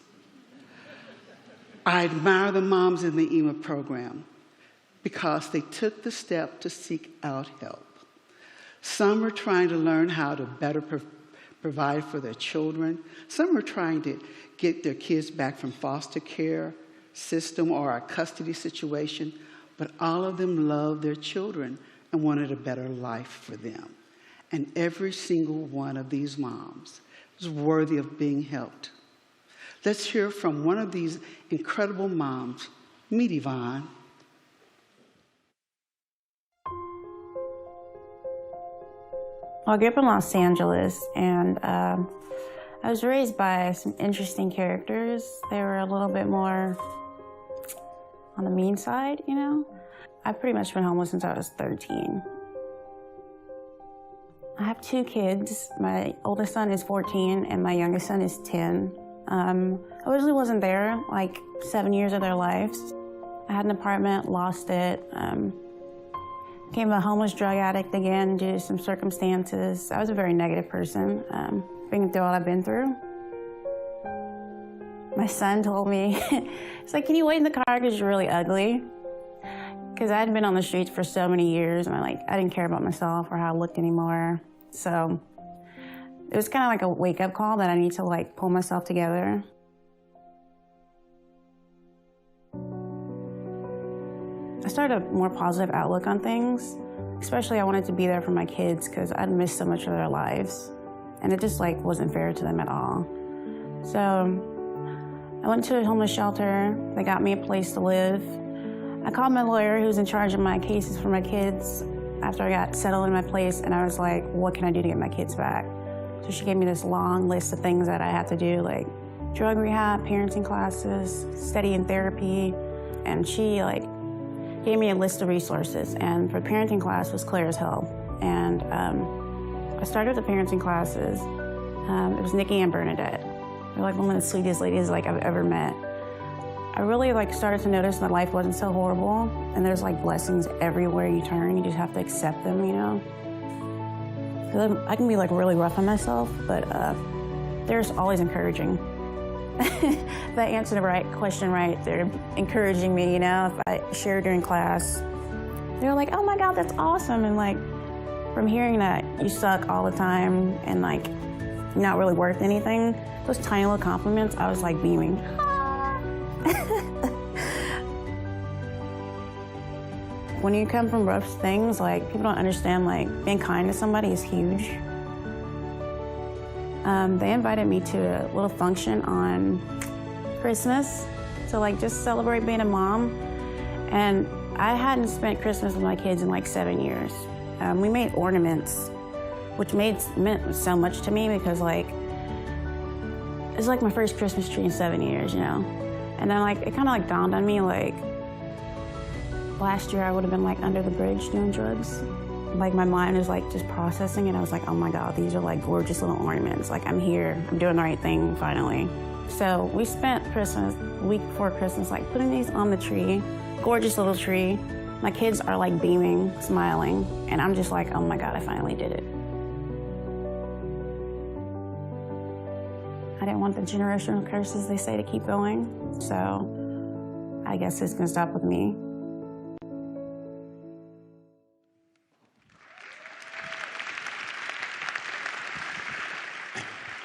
I admire the moms in the EMA program because they took the step to seek out help. Some are trying to learn how to better provide for their children. Some are trying to get their kids back from foster care system or a custody situation, but all of them love their children and wanted a better life for them. And every single one of these moms is worthy of being helped. Let's hear from one of these incredible moms. Meet Yvonne. I grew up in Los Angeles, and I was raised by some interesting characters. They were a little bit more on the mean side, you know? I've pretty much been homeless since I was 13. I have 2 kids. My oldest son is 14, and my youngest son is 10. I originally wasn't there, like 7 years of their lives. I had an apartment, lost it, became a homeless drug addict again due to some circumstances. I was a very negative person, being through all I've been through. My son told me, he's like, can you wait in the car because you're really ugly? Because I hadn't been on the streets for so many years, and I didn't care about myself or how I looked anymore. So it was kind of like a wake-up call that I need to pull myself together. I started a more positive outlook on things. Especially I wanted to be there for my kids because I'd missed so much of their lives. And it just wasn't fair to them at all. So I went to a homeless shelter. They got me a place to live. I called my lawyer who's in charge of my cases for my kids after I got settled in my place, and I was like, what can I do to get my kids back? So she gave me this long list of things that I had to do, like drug rehab, parenting classes, study in therapy, and she gave me a list of resources, and for the parenting class was Claris Health. And I started the parenting classes. It was Nikki and Bernadette. They're like one of the sweetest ladies I've ever met. I really started to notice that life wasn't so horrible, and there's blessings everywhere you turn. You just have to accept them, you know? 'Cause I can be really rough on myself, but there's always encouraging. If I answer the question right, they're encouraging me, you know? If I share during class, they're like, oh my God, that's awesome. And from hearing that you suck all the time and you're not really worth anything, those tiny little compliments, I was beaming. When you come from rough things, people don't understand, being kind to somebody is huge. They invited me to a little function on Christmas to just celebrate being a mom. And I hadn't spent Christmas with my kids in 7 years. We made ornaments, which meant so much to me because it's my first Christmas tree in 7 years, you know? And then it kind of dawned on me last year I would have been under the bridge doing drugs. My mind was just processing, and I was oh my God, these are gorgeous little ornaments. I'm here, I'm doing the right thing finally. So we spent Christmas, the week before Christmas, putting these on the tree, gorgeous little tree. My kids are beaming, smiling, and I'm just oh my God, I finally did it. I didn't want the generational curses they say to keep going, so I guess it's gonna stop with me.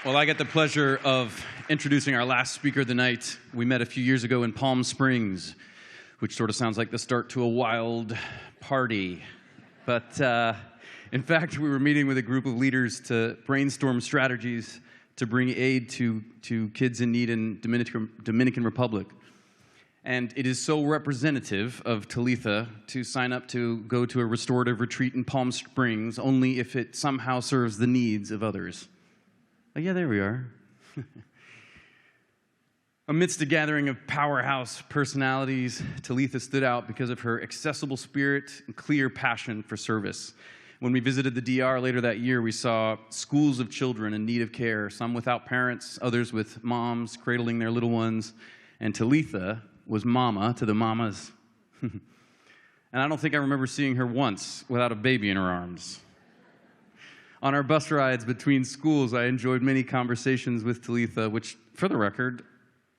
Well, I get the pleasure of introducing our last speaker of the night. We met a few years ago in Palm Springs, which sort of sounds like the start to a wild party. But in fact, we were meeting with a group of leaders to brainstorm strategies to bring aid to kids in need in Dominican Republic. And it is so representative of Talitha to sign up to go to a restorative retreat in Palm Springs only if it somehow serves the needs of others. Oh, yeah, there we are. Amidst a gathering of powerhouse personalities, Talitha stood out because of her accessible spirit and clear passion for service. When we visited the DR later that year, we saw schools of children in need of care, some without parents, others with moms cradling their little ones, and Talitha was mama to the mamas. And I don't think I remember seeing her once without a baby in her arms. On our bus rides between schools, I enjoyed many conversations with Talitha, which, for the record,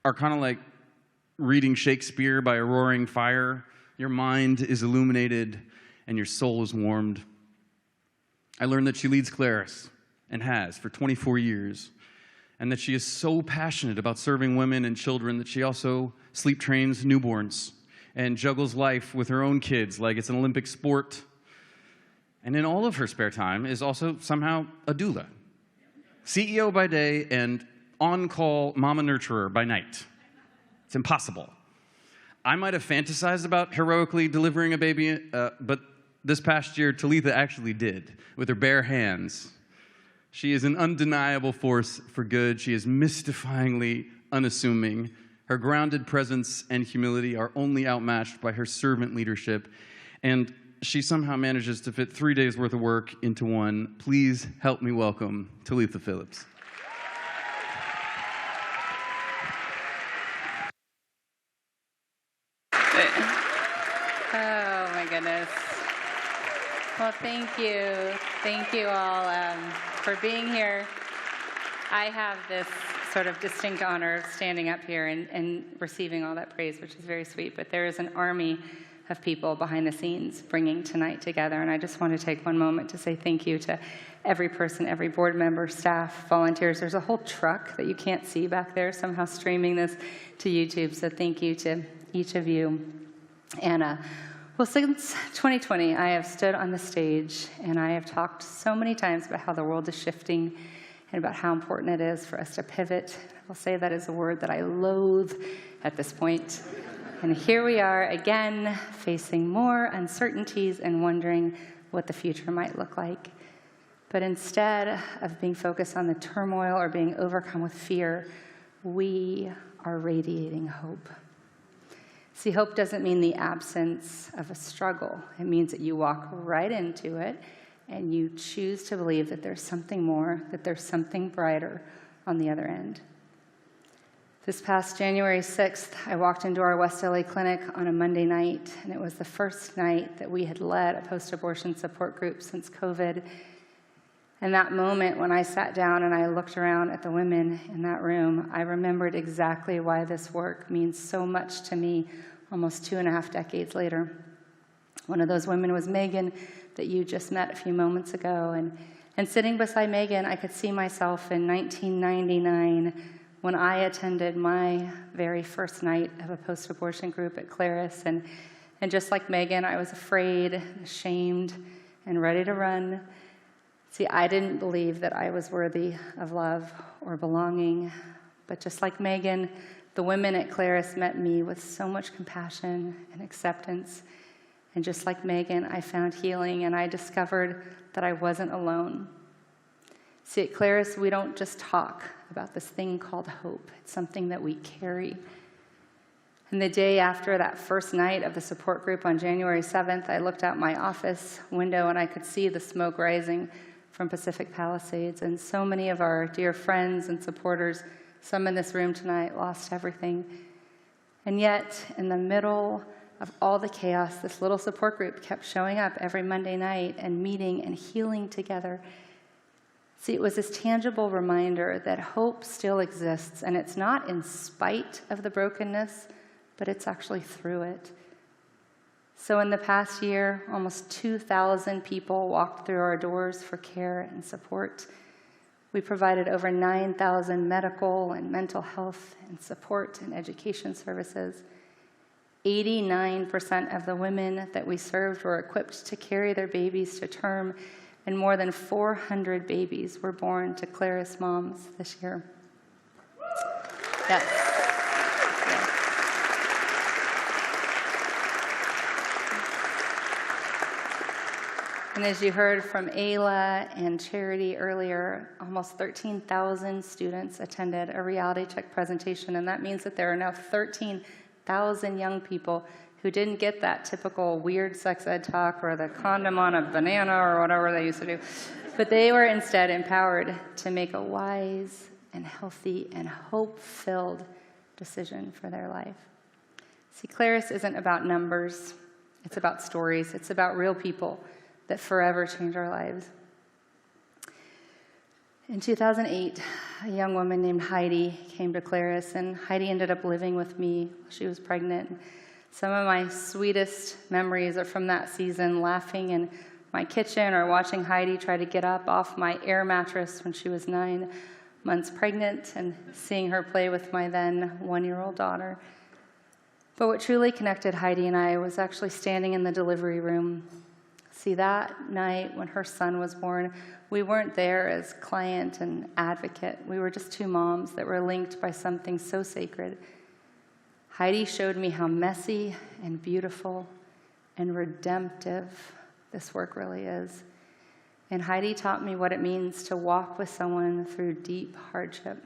are kind of like reading Shakespeare by a roaring fire. Your mind is illuminated and your soul is warmed. I learned that she leads Claris and has for 24 years, and that she is so passionate about serving women and children that she also sleep trains newborns and juggles life with her own kids like it's an Olympic sport. And in all of her spare time is also somehow a doula, CEO by day and on-call mama nurturer by night. It's impossible. I might have fantasized about heroically delivering a baby, but this past year, Talitha actually did, with her bare hands. She is an undeniable force for good. She is mystifyingly unassuming. Her grounded presence and humility are only outmatched by her servant leadership. And she somehow manages to fit 3 days' worth of work into one. Please help me welcome Talitha Phillips. Oh, my goodness. Well, thank you. Thank you all for being here. I have this sort of distinct honor of standing up here and receiving all that praise, which is very sweet. But there is an army of people behind the scenes bringing tonight together. And I just want to take one moment to say thank you to every person, every board member, staff, volunteers. There's a whole truck that you can't see back there somehow streaming this to YouTube. So thank you to each of you. And well, since 2020, I have stood on the stage and I have talked so many times about how the world is shifting and about how important it is for us to pivot, will say that is a word that I loathe at this point. And here we are again, facing more uncertainties and wondering what the future might look like. But instead of being focused on the turmoil or being overcome with fear, we are radiating hope. See, hope doesn't mean the absence of a struggle. It means that you walk right into it and you choose to believe that there's something more, that there's something brighter on the other end. This past January 6th, I walked into our West LA clinic on a Monday night, and it was the first night that we had led a post-abortion support group since COVID. And that moment when I sat down and I looked around at the women in that room, I remembered exactly why this work means so much to me almost 2.5 decades later. One of those women was Megan that you just met a few moments ago. And sitting beside Megan, I could see myself in 1999 when I attended my very first night of a post-abortion group at Claris. And just like Megan, I was afraid, ashamed, and ready to run. See, I didn't believe that I was worthy of love or belonging. But just like Megan, the women at Claris met me with so much compassion and acceptance. And just like Megan, I found healing, and I discovered that I wasn't alone. See, at Claris, we don't just talk about this thing called hope. It's something that we carry. And the day after that first night of the support group on January 7th, I looked out my office window and I could see the smoke rising from Pacific Palisades. And so many of our dear friends and supporters, some in this room tonight, lost everything. And yet, in the middle of all the chaos, this little support group kept showing up every Monday night and meeting and healing together. See, it was this tangible reminder that hope still exists, and it's not in spite of the brokenness, but it's actually through it. So in the past year, almost 2,000 people walked through our doors for care and support. We provided over 9,000 medical and mental health and support and education services. 89% of the women that we served were equipped to carry their babies to term, and more than 400 babies were born to Claris moms this year. Yes. And as you heard from Ayla and Charity earlier, almost 13,000 students attended a reality check presentation, and that means that there are now 13,000 young people who didn't get that typical weird sex ed talk or the condom on a banana or whatever they used to do, but they were instead empowered to make a wise and healthy and hope-filled decision for their life. See, Claris isn't about numbers, it's about stories, it's about real people that forever change our lives. In 2008, a young woman named Heidi came to Claris, and Heidi ended up living with me while she was pregnant. Some of my sweetest memories are from that season, laughing in my kitchen or watching Heidi try to get up off my air mattress when she was 9 months pregnant and seeing her play with my then 1-year-old daughter. But what truly connected Heidi and I was actually standing in the delivery room. See, that night when her son was born, we weren't there as client and advocate. We were just two moms that were linked by something so sacred. Heidi showed me how messy and beautiful and redemptive this work really is. And Heidi taught me what it means to walk with someone through deep hardship.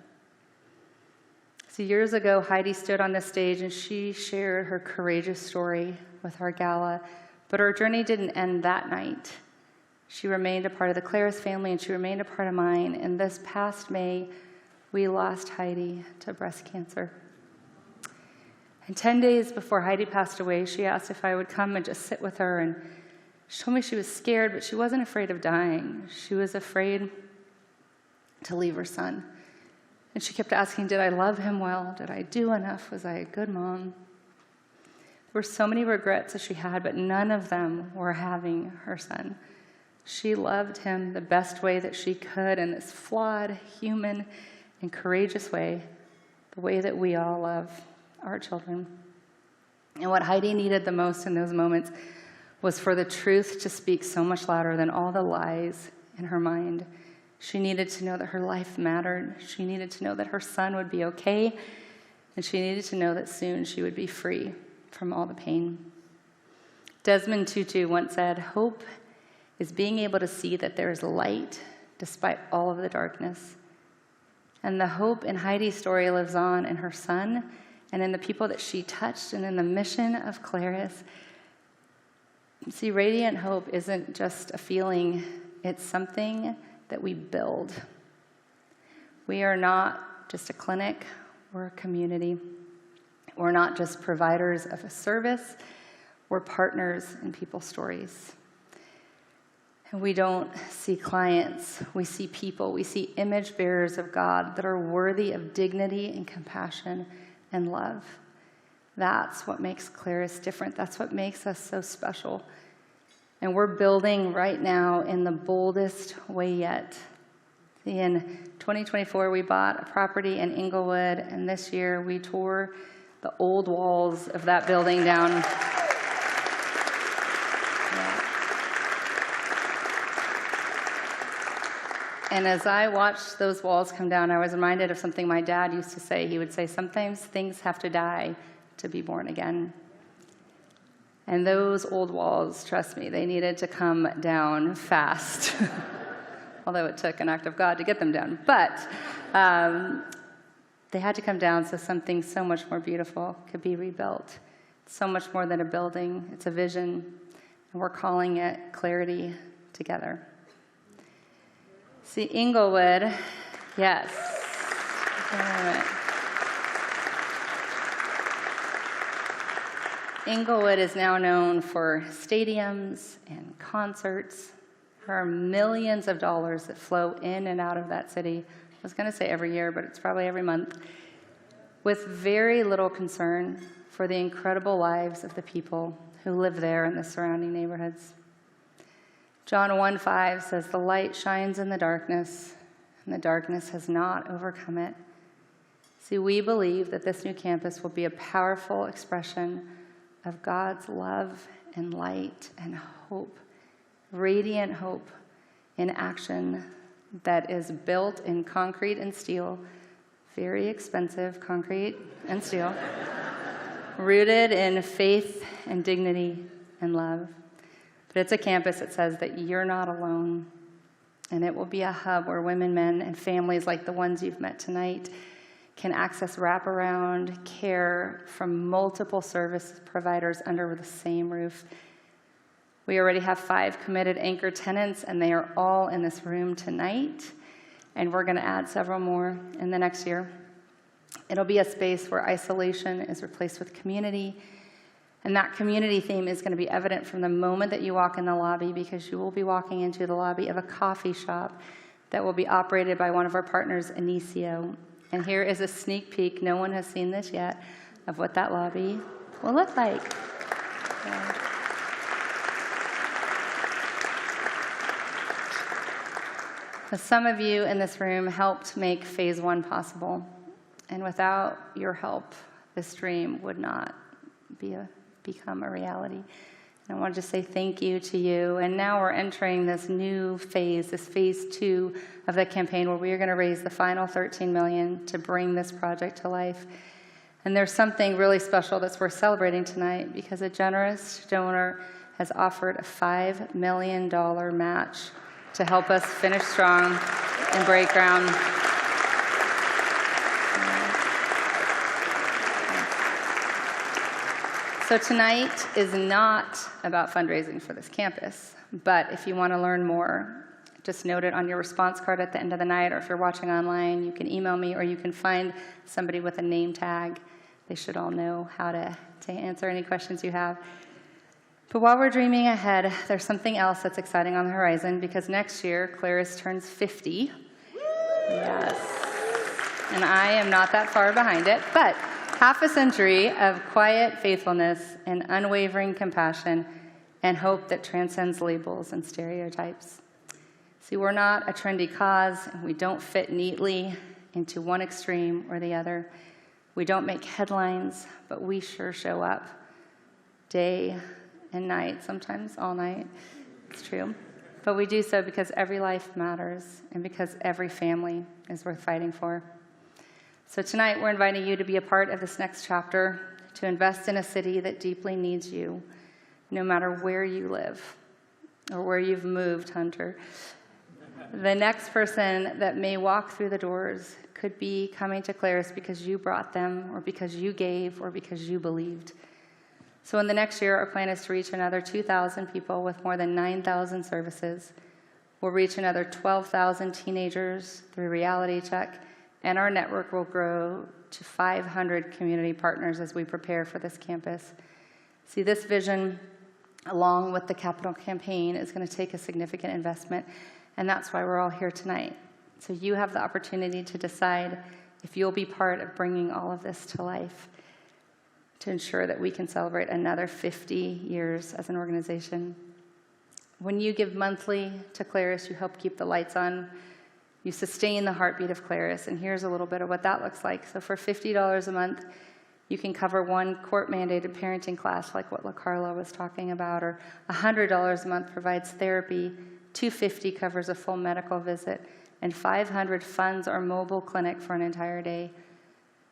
So years ago, Heidi stood on this stage and she shared her courageous story with our Gala, but her journey didn't end that night. She remained a part of the Claris family, and she remained a part of mine. And this past May, we lost Heidi to breast cancer. And 10 days before Heidi passed away, she asked if I would come and just sit with her. And she told me she was scared, but she wasn't afraid of dying. She was afraid to leave her son. And she kept asking, did I love him well? Did I do enough? Was I a good mom? There were so many regrets that she had, but none of them were having her son. She loved him the best way that she could, in this flawed, human, and courageous way, the way that we all love our children. And what Heidi needed the most in those moments was for the truth to speak so much louder than all the lies in her mind. She needed to know that her life mattered. She needed to know that her son would be okay. And she needed to know that soon she would be free from all the pain. Desmond Tutu once said, "Hope is being able to see that there is light despite all of the darkness." And the hope in Heidi's story lives on in her son and in the people that she touched and in the mission of Claris. See, radiant hope isn't just a feeling, it's something that we build. We are not just a clinic, we're a community. We're not just providers of a service, we're partners in people's stories. And we don't see clients, we see people, we see image bearers of God that are worthy of dignity and compassion and love. That's what makes Claris different. That's what makes us so special. And we're building right now in the boldest way yet. In 2024, we bought a property in Inglewood, and this year we tore the old walls of that building down. And as I watched those walls come down, I was reminded of something my dad used to say. He would say, sometimes things have to die to be born again. And those old walls, trust me, they needed to come down fast. Although it took an act of God to get them down. But they had to come down so something so much more beautiful could be rebuilt. It's so much more than a building. It's a vision. And we're calling it Clarity Together. See, Inglewood, yes. Inglewood is now known for stadiums and concerts. There are millions of dollars that flow in and out of that city. I was going to say every year, but it's probably every month, with very little concern for the incredible lives of the people who live there in the surrounding neighborhoods. John 1:5 says, "The light shines in the darkness, and the darkness has not overcome it." See, we believe that this new campus will be a powerful expression of God's love and light and hope, radiant hope in action that is built in concrete and steel, very expensive concrete and steel, rooted in faith and dignity and love. But it's a campus that says that you're not alone, and it will be a hub where women, men, and families like the ones you've met tonight can access wraparound care from multiple service providers under the same roof. We already have 5 committed anchor tenants, and they are all in this room tonight, and we're going to add several more in the next year. It'll be a space where isolation is replaced with community, and that community theme is going to be evident from the moment that you walk in the lobby, because you will be walking into the lobby of a coffee shop that will be operated by one of our partners, Inicio. And here is a sneak peek, no one has seen this yet, of what that lobby will look like. Some of you in this room helped make phase 1 possible. And without your help, this dream would not become a reality. And I want to just say thank you to you. And now we're entering this new phase, this phase 2 of the campaign, where we are going to raise the final $13 million to bring this project to life. And there's something really special that's worth celebrating tonight, because a generous donor has offered a $5 million match to help us finish strong and break ground. So tonight is not about fundraising for this campus, but if you want to learn more, just note it on your response card at the end of the night, or if you're watching online, you can email me, or you can find somebody with a name tag. They should all know how to answer any questions you have. But while we're dreaming ahead, there's something else that's exciting on the horizon, because next year, Claris turns 50. Yes. And I am not that far behind it, but half a century of quiet faithfulness and unwavering compassion and hope that transcends labels and stereotypes. See, we're not a trendy cause, and we don't fit neatly into one extreme or the other. We don't make headlines, but we sure show up day and night, sometimes all night. It's true. But we do so because every life matters and because every family is worth fighting for. So tonight, we're inviting you to be a part of this next chapter, to invest in a city that deeply needs you, no matter where you live or where you've moved, Hunter. The next person that may walk through the doors could be coming to Claris because you brought them, or because you gave, or because you believed. So in the next year, our plan is to reach another 2,000 people with more than 9,000 services. We'll reach another 12,000 teenagers through Reality Check, and our network will grow to 500 community partners as we prepare for this campus. See, this vision, along with the capital campaign, is going to take a significant investment, and that's why we're all here tonight. So you have the opportunity to decide if you'll be part of bringing all of this to life, to ensure that we can celebrate another 50 years as an organization. When you give monthly to Claris, you help keep the lights on. You sustain the heartbeat of Claris, and here's a little bit of what that looks like. So for $50 a month, you can cover one court-mandated parenting class like what LaCarla was talking about, or $100 a month provides therapy, $250 covers a full medical visit, and $500 funds our mobile clinic for an entire day.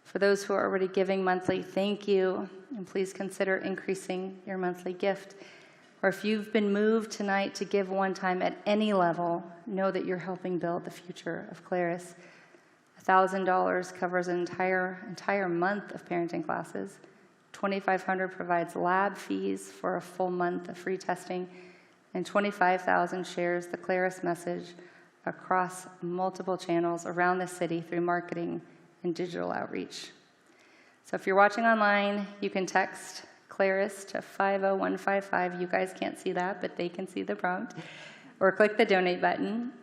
For those who are already giving monthly, thank you, and please consider increasing your monthly gift. Or if you've been moved tonight to give one time at any level, know that you're helping build the future of Claris. $1,000 covers an entire month of parenting classes. $2,500 provides lab fees for a full month of free testing, and $25,000 shares the Claris message across multiple channels around the city through marketing and digital outreach. So if you're watching online, you can text Claris to 50155. You guys can't see that, but they can see the prompt. Or click the donate button.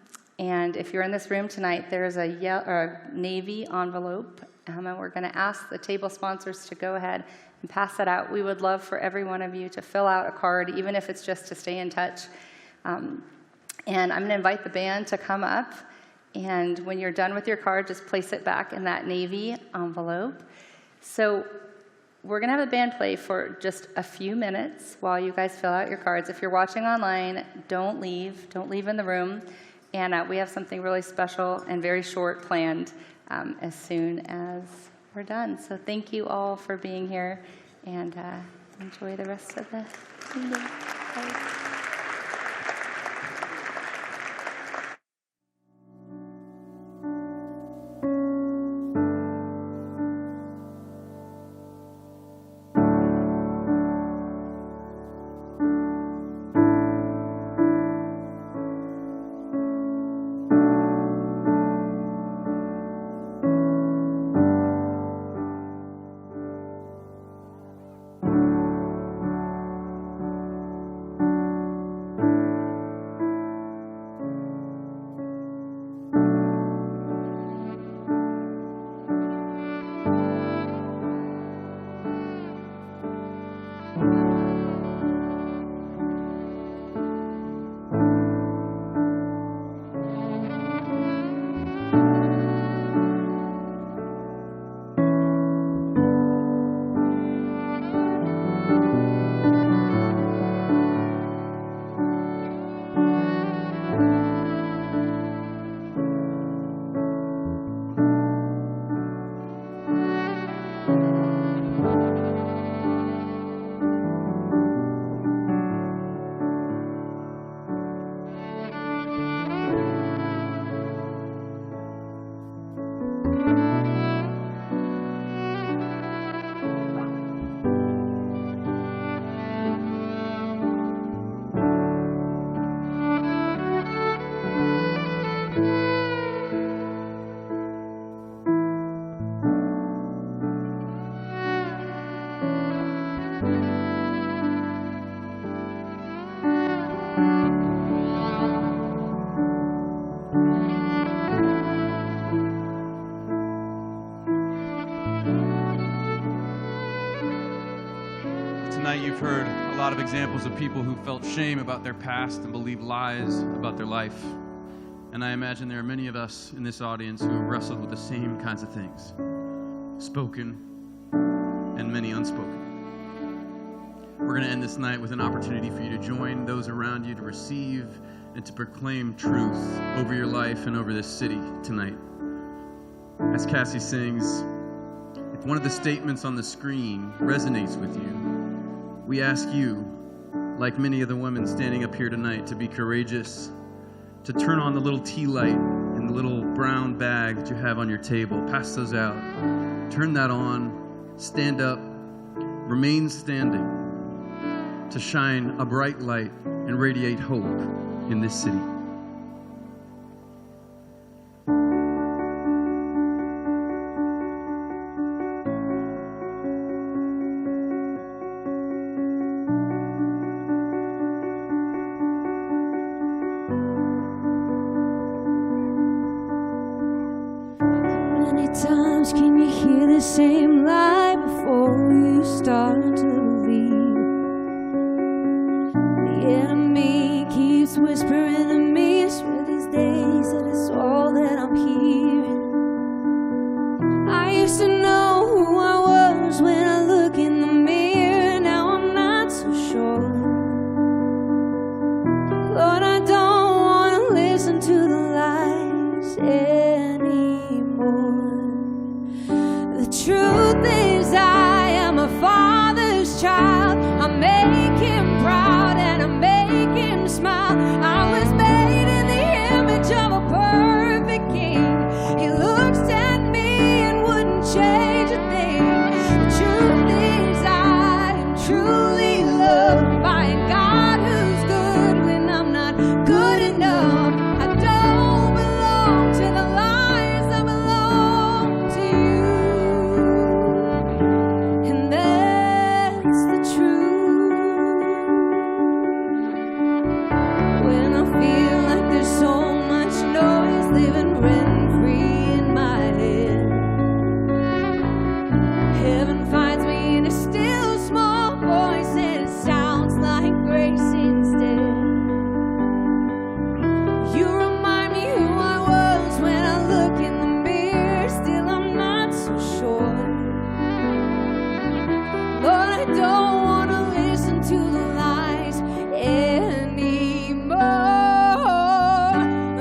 And if you're in this room tonight, there's a navy envelope, and we're going to ask the table sponsors to go ahead and pass that out. We would love for every one of you to fill out a card, even if it's just to stay in touch. And I'm going to invite the band to come up. And when you're done with your card, just place it back in that navy envelope. So we're going to have the band play for just a few minutes while you guys fill out your cards. If you're watching online, don't leave. Don't leave in the room. And we have something really special and very short planned as soon as we're done. So thank you all for being here, and enjoy the rest of the evening. Bye. Tonight you've heard a lot of examples of people who felt shame about their past and believed lies about their life. And I imagine there are many of us in this audience who have wrestled with the same kinds of things, spoken and many unspoken. We're going to end this night with an opportunity for you to join those around you to receive and to proclaim truth over your life and over this city tonight. As Cassie sings, if one of the statements on the screen resonates with you, we ask you, like many of the women standing up here tonight, to be courageous, to turn on the little tea light in the little brown bag that you have on your table. Pass those out. Turn that on. Stand up. Remain standing to shine a bright light and radiate hope in this city. Many times can you hear the same lie before you start to believe? The enemy keeps whispering to me, I swear these days that it's all that I'm hearing. I used to know who I was when I look in the mirror, now I'm not so sure. Lord, I don't want to listen to the lies anymore. The truth is I am a father's child. I make him proud and I make him smile. I was made in the image of a perfect king. He looks at me and wouldn't change a thing. The truth is I am truly loved by a God who's good when I'm not good enough. I don't belong to the lies, I belong to you. And that's the truth. When I feel like there's so much noise living rent-free in my head, heaven finds me in a still small voice and it sounds like grace instead. You remind me who I was when I look in the mirror, still I'm not so sure. Lord, I don't want to listen to the lies anymore.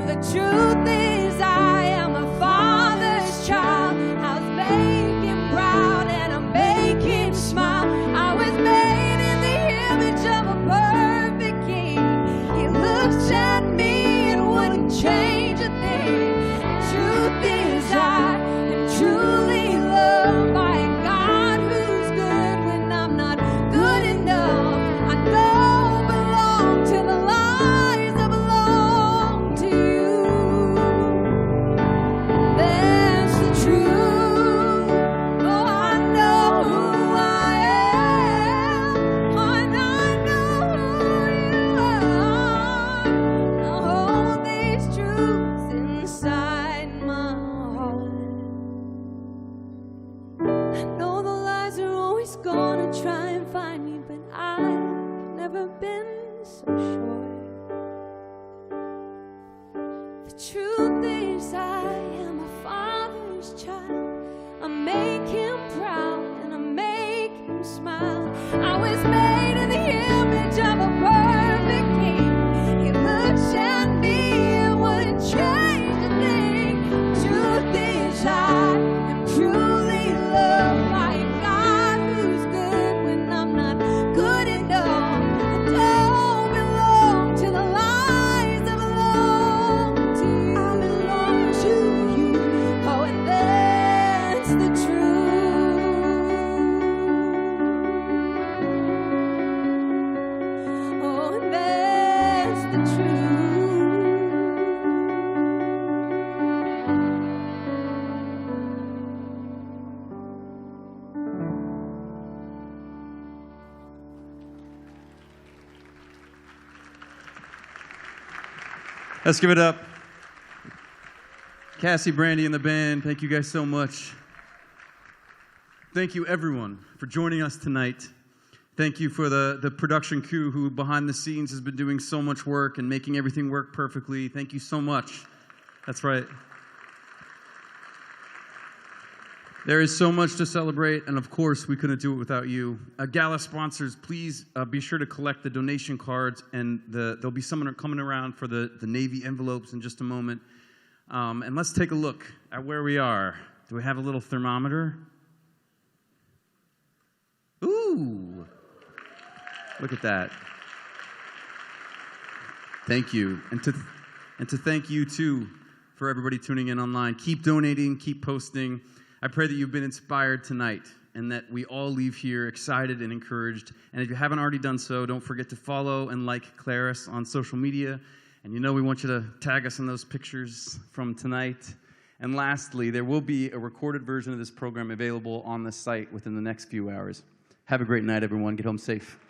The truth is I am a father's child. I was make him proud and I make him smile. I was made in the image of a perfect king. He looks at me and wouldn't change a thing. The truth is I am truly loved by a God who's good when I'm not good enough. I don't belong to the lies, I belong to you. That's the truth. Oh, I know who I am. Oh, and I know who you are. I hold these truths inside my heart. I know the lies are always gonna try and find me, but I've never been so sure. The truth is I am a father's child. I make him proud and I make him smile. I was made in the image of a perfect king. He looks at me and wouldn't change a thing. The truth is I am truly loved by a God who's good when I'm not good enough. I don't belong to the lies, I belong to you. I belong to you. Oh, and that's the truth. Oh, and that's the truth. Let's give it up. Cassie, Brandy, and the band, thank you guys so much. Thank you, everyone, for joining us tonight. Thank you for the production crew who behind the scenes has been doing so much work and making everything work perfectly. Thank you so much. That's right. There is so much to celebrate, and of course, we couldn't do it without you. Gala sponsors, please be sure to collect the donation cards, and there'll be someone coming around for the Navy envelopes in just a moment. And let's take a look at where we are. Do we have a little thermometer? Ooh, look at that. Thank you. And to thank you, too, for everybody tuning in online. Keep donating, keep posting. I pray that you've been inspired tonight and that we all leave here excited and encouraged. And if you haven't already done so, don't forget to follow and like Claris on social media. And you know we want you to tag us in those pictures from tonight. And lastly, there will be a recorded version of this program available on the site within the next few hours. Have a great night, everyone. Get home safe.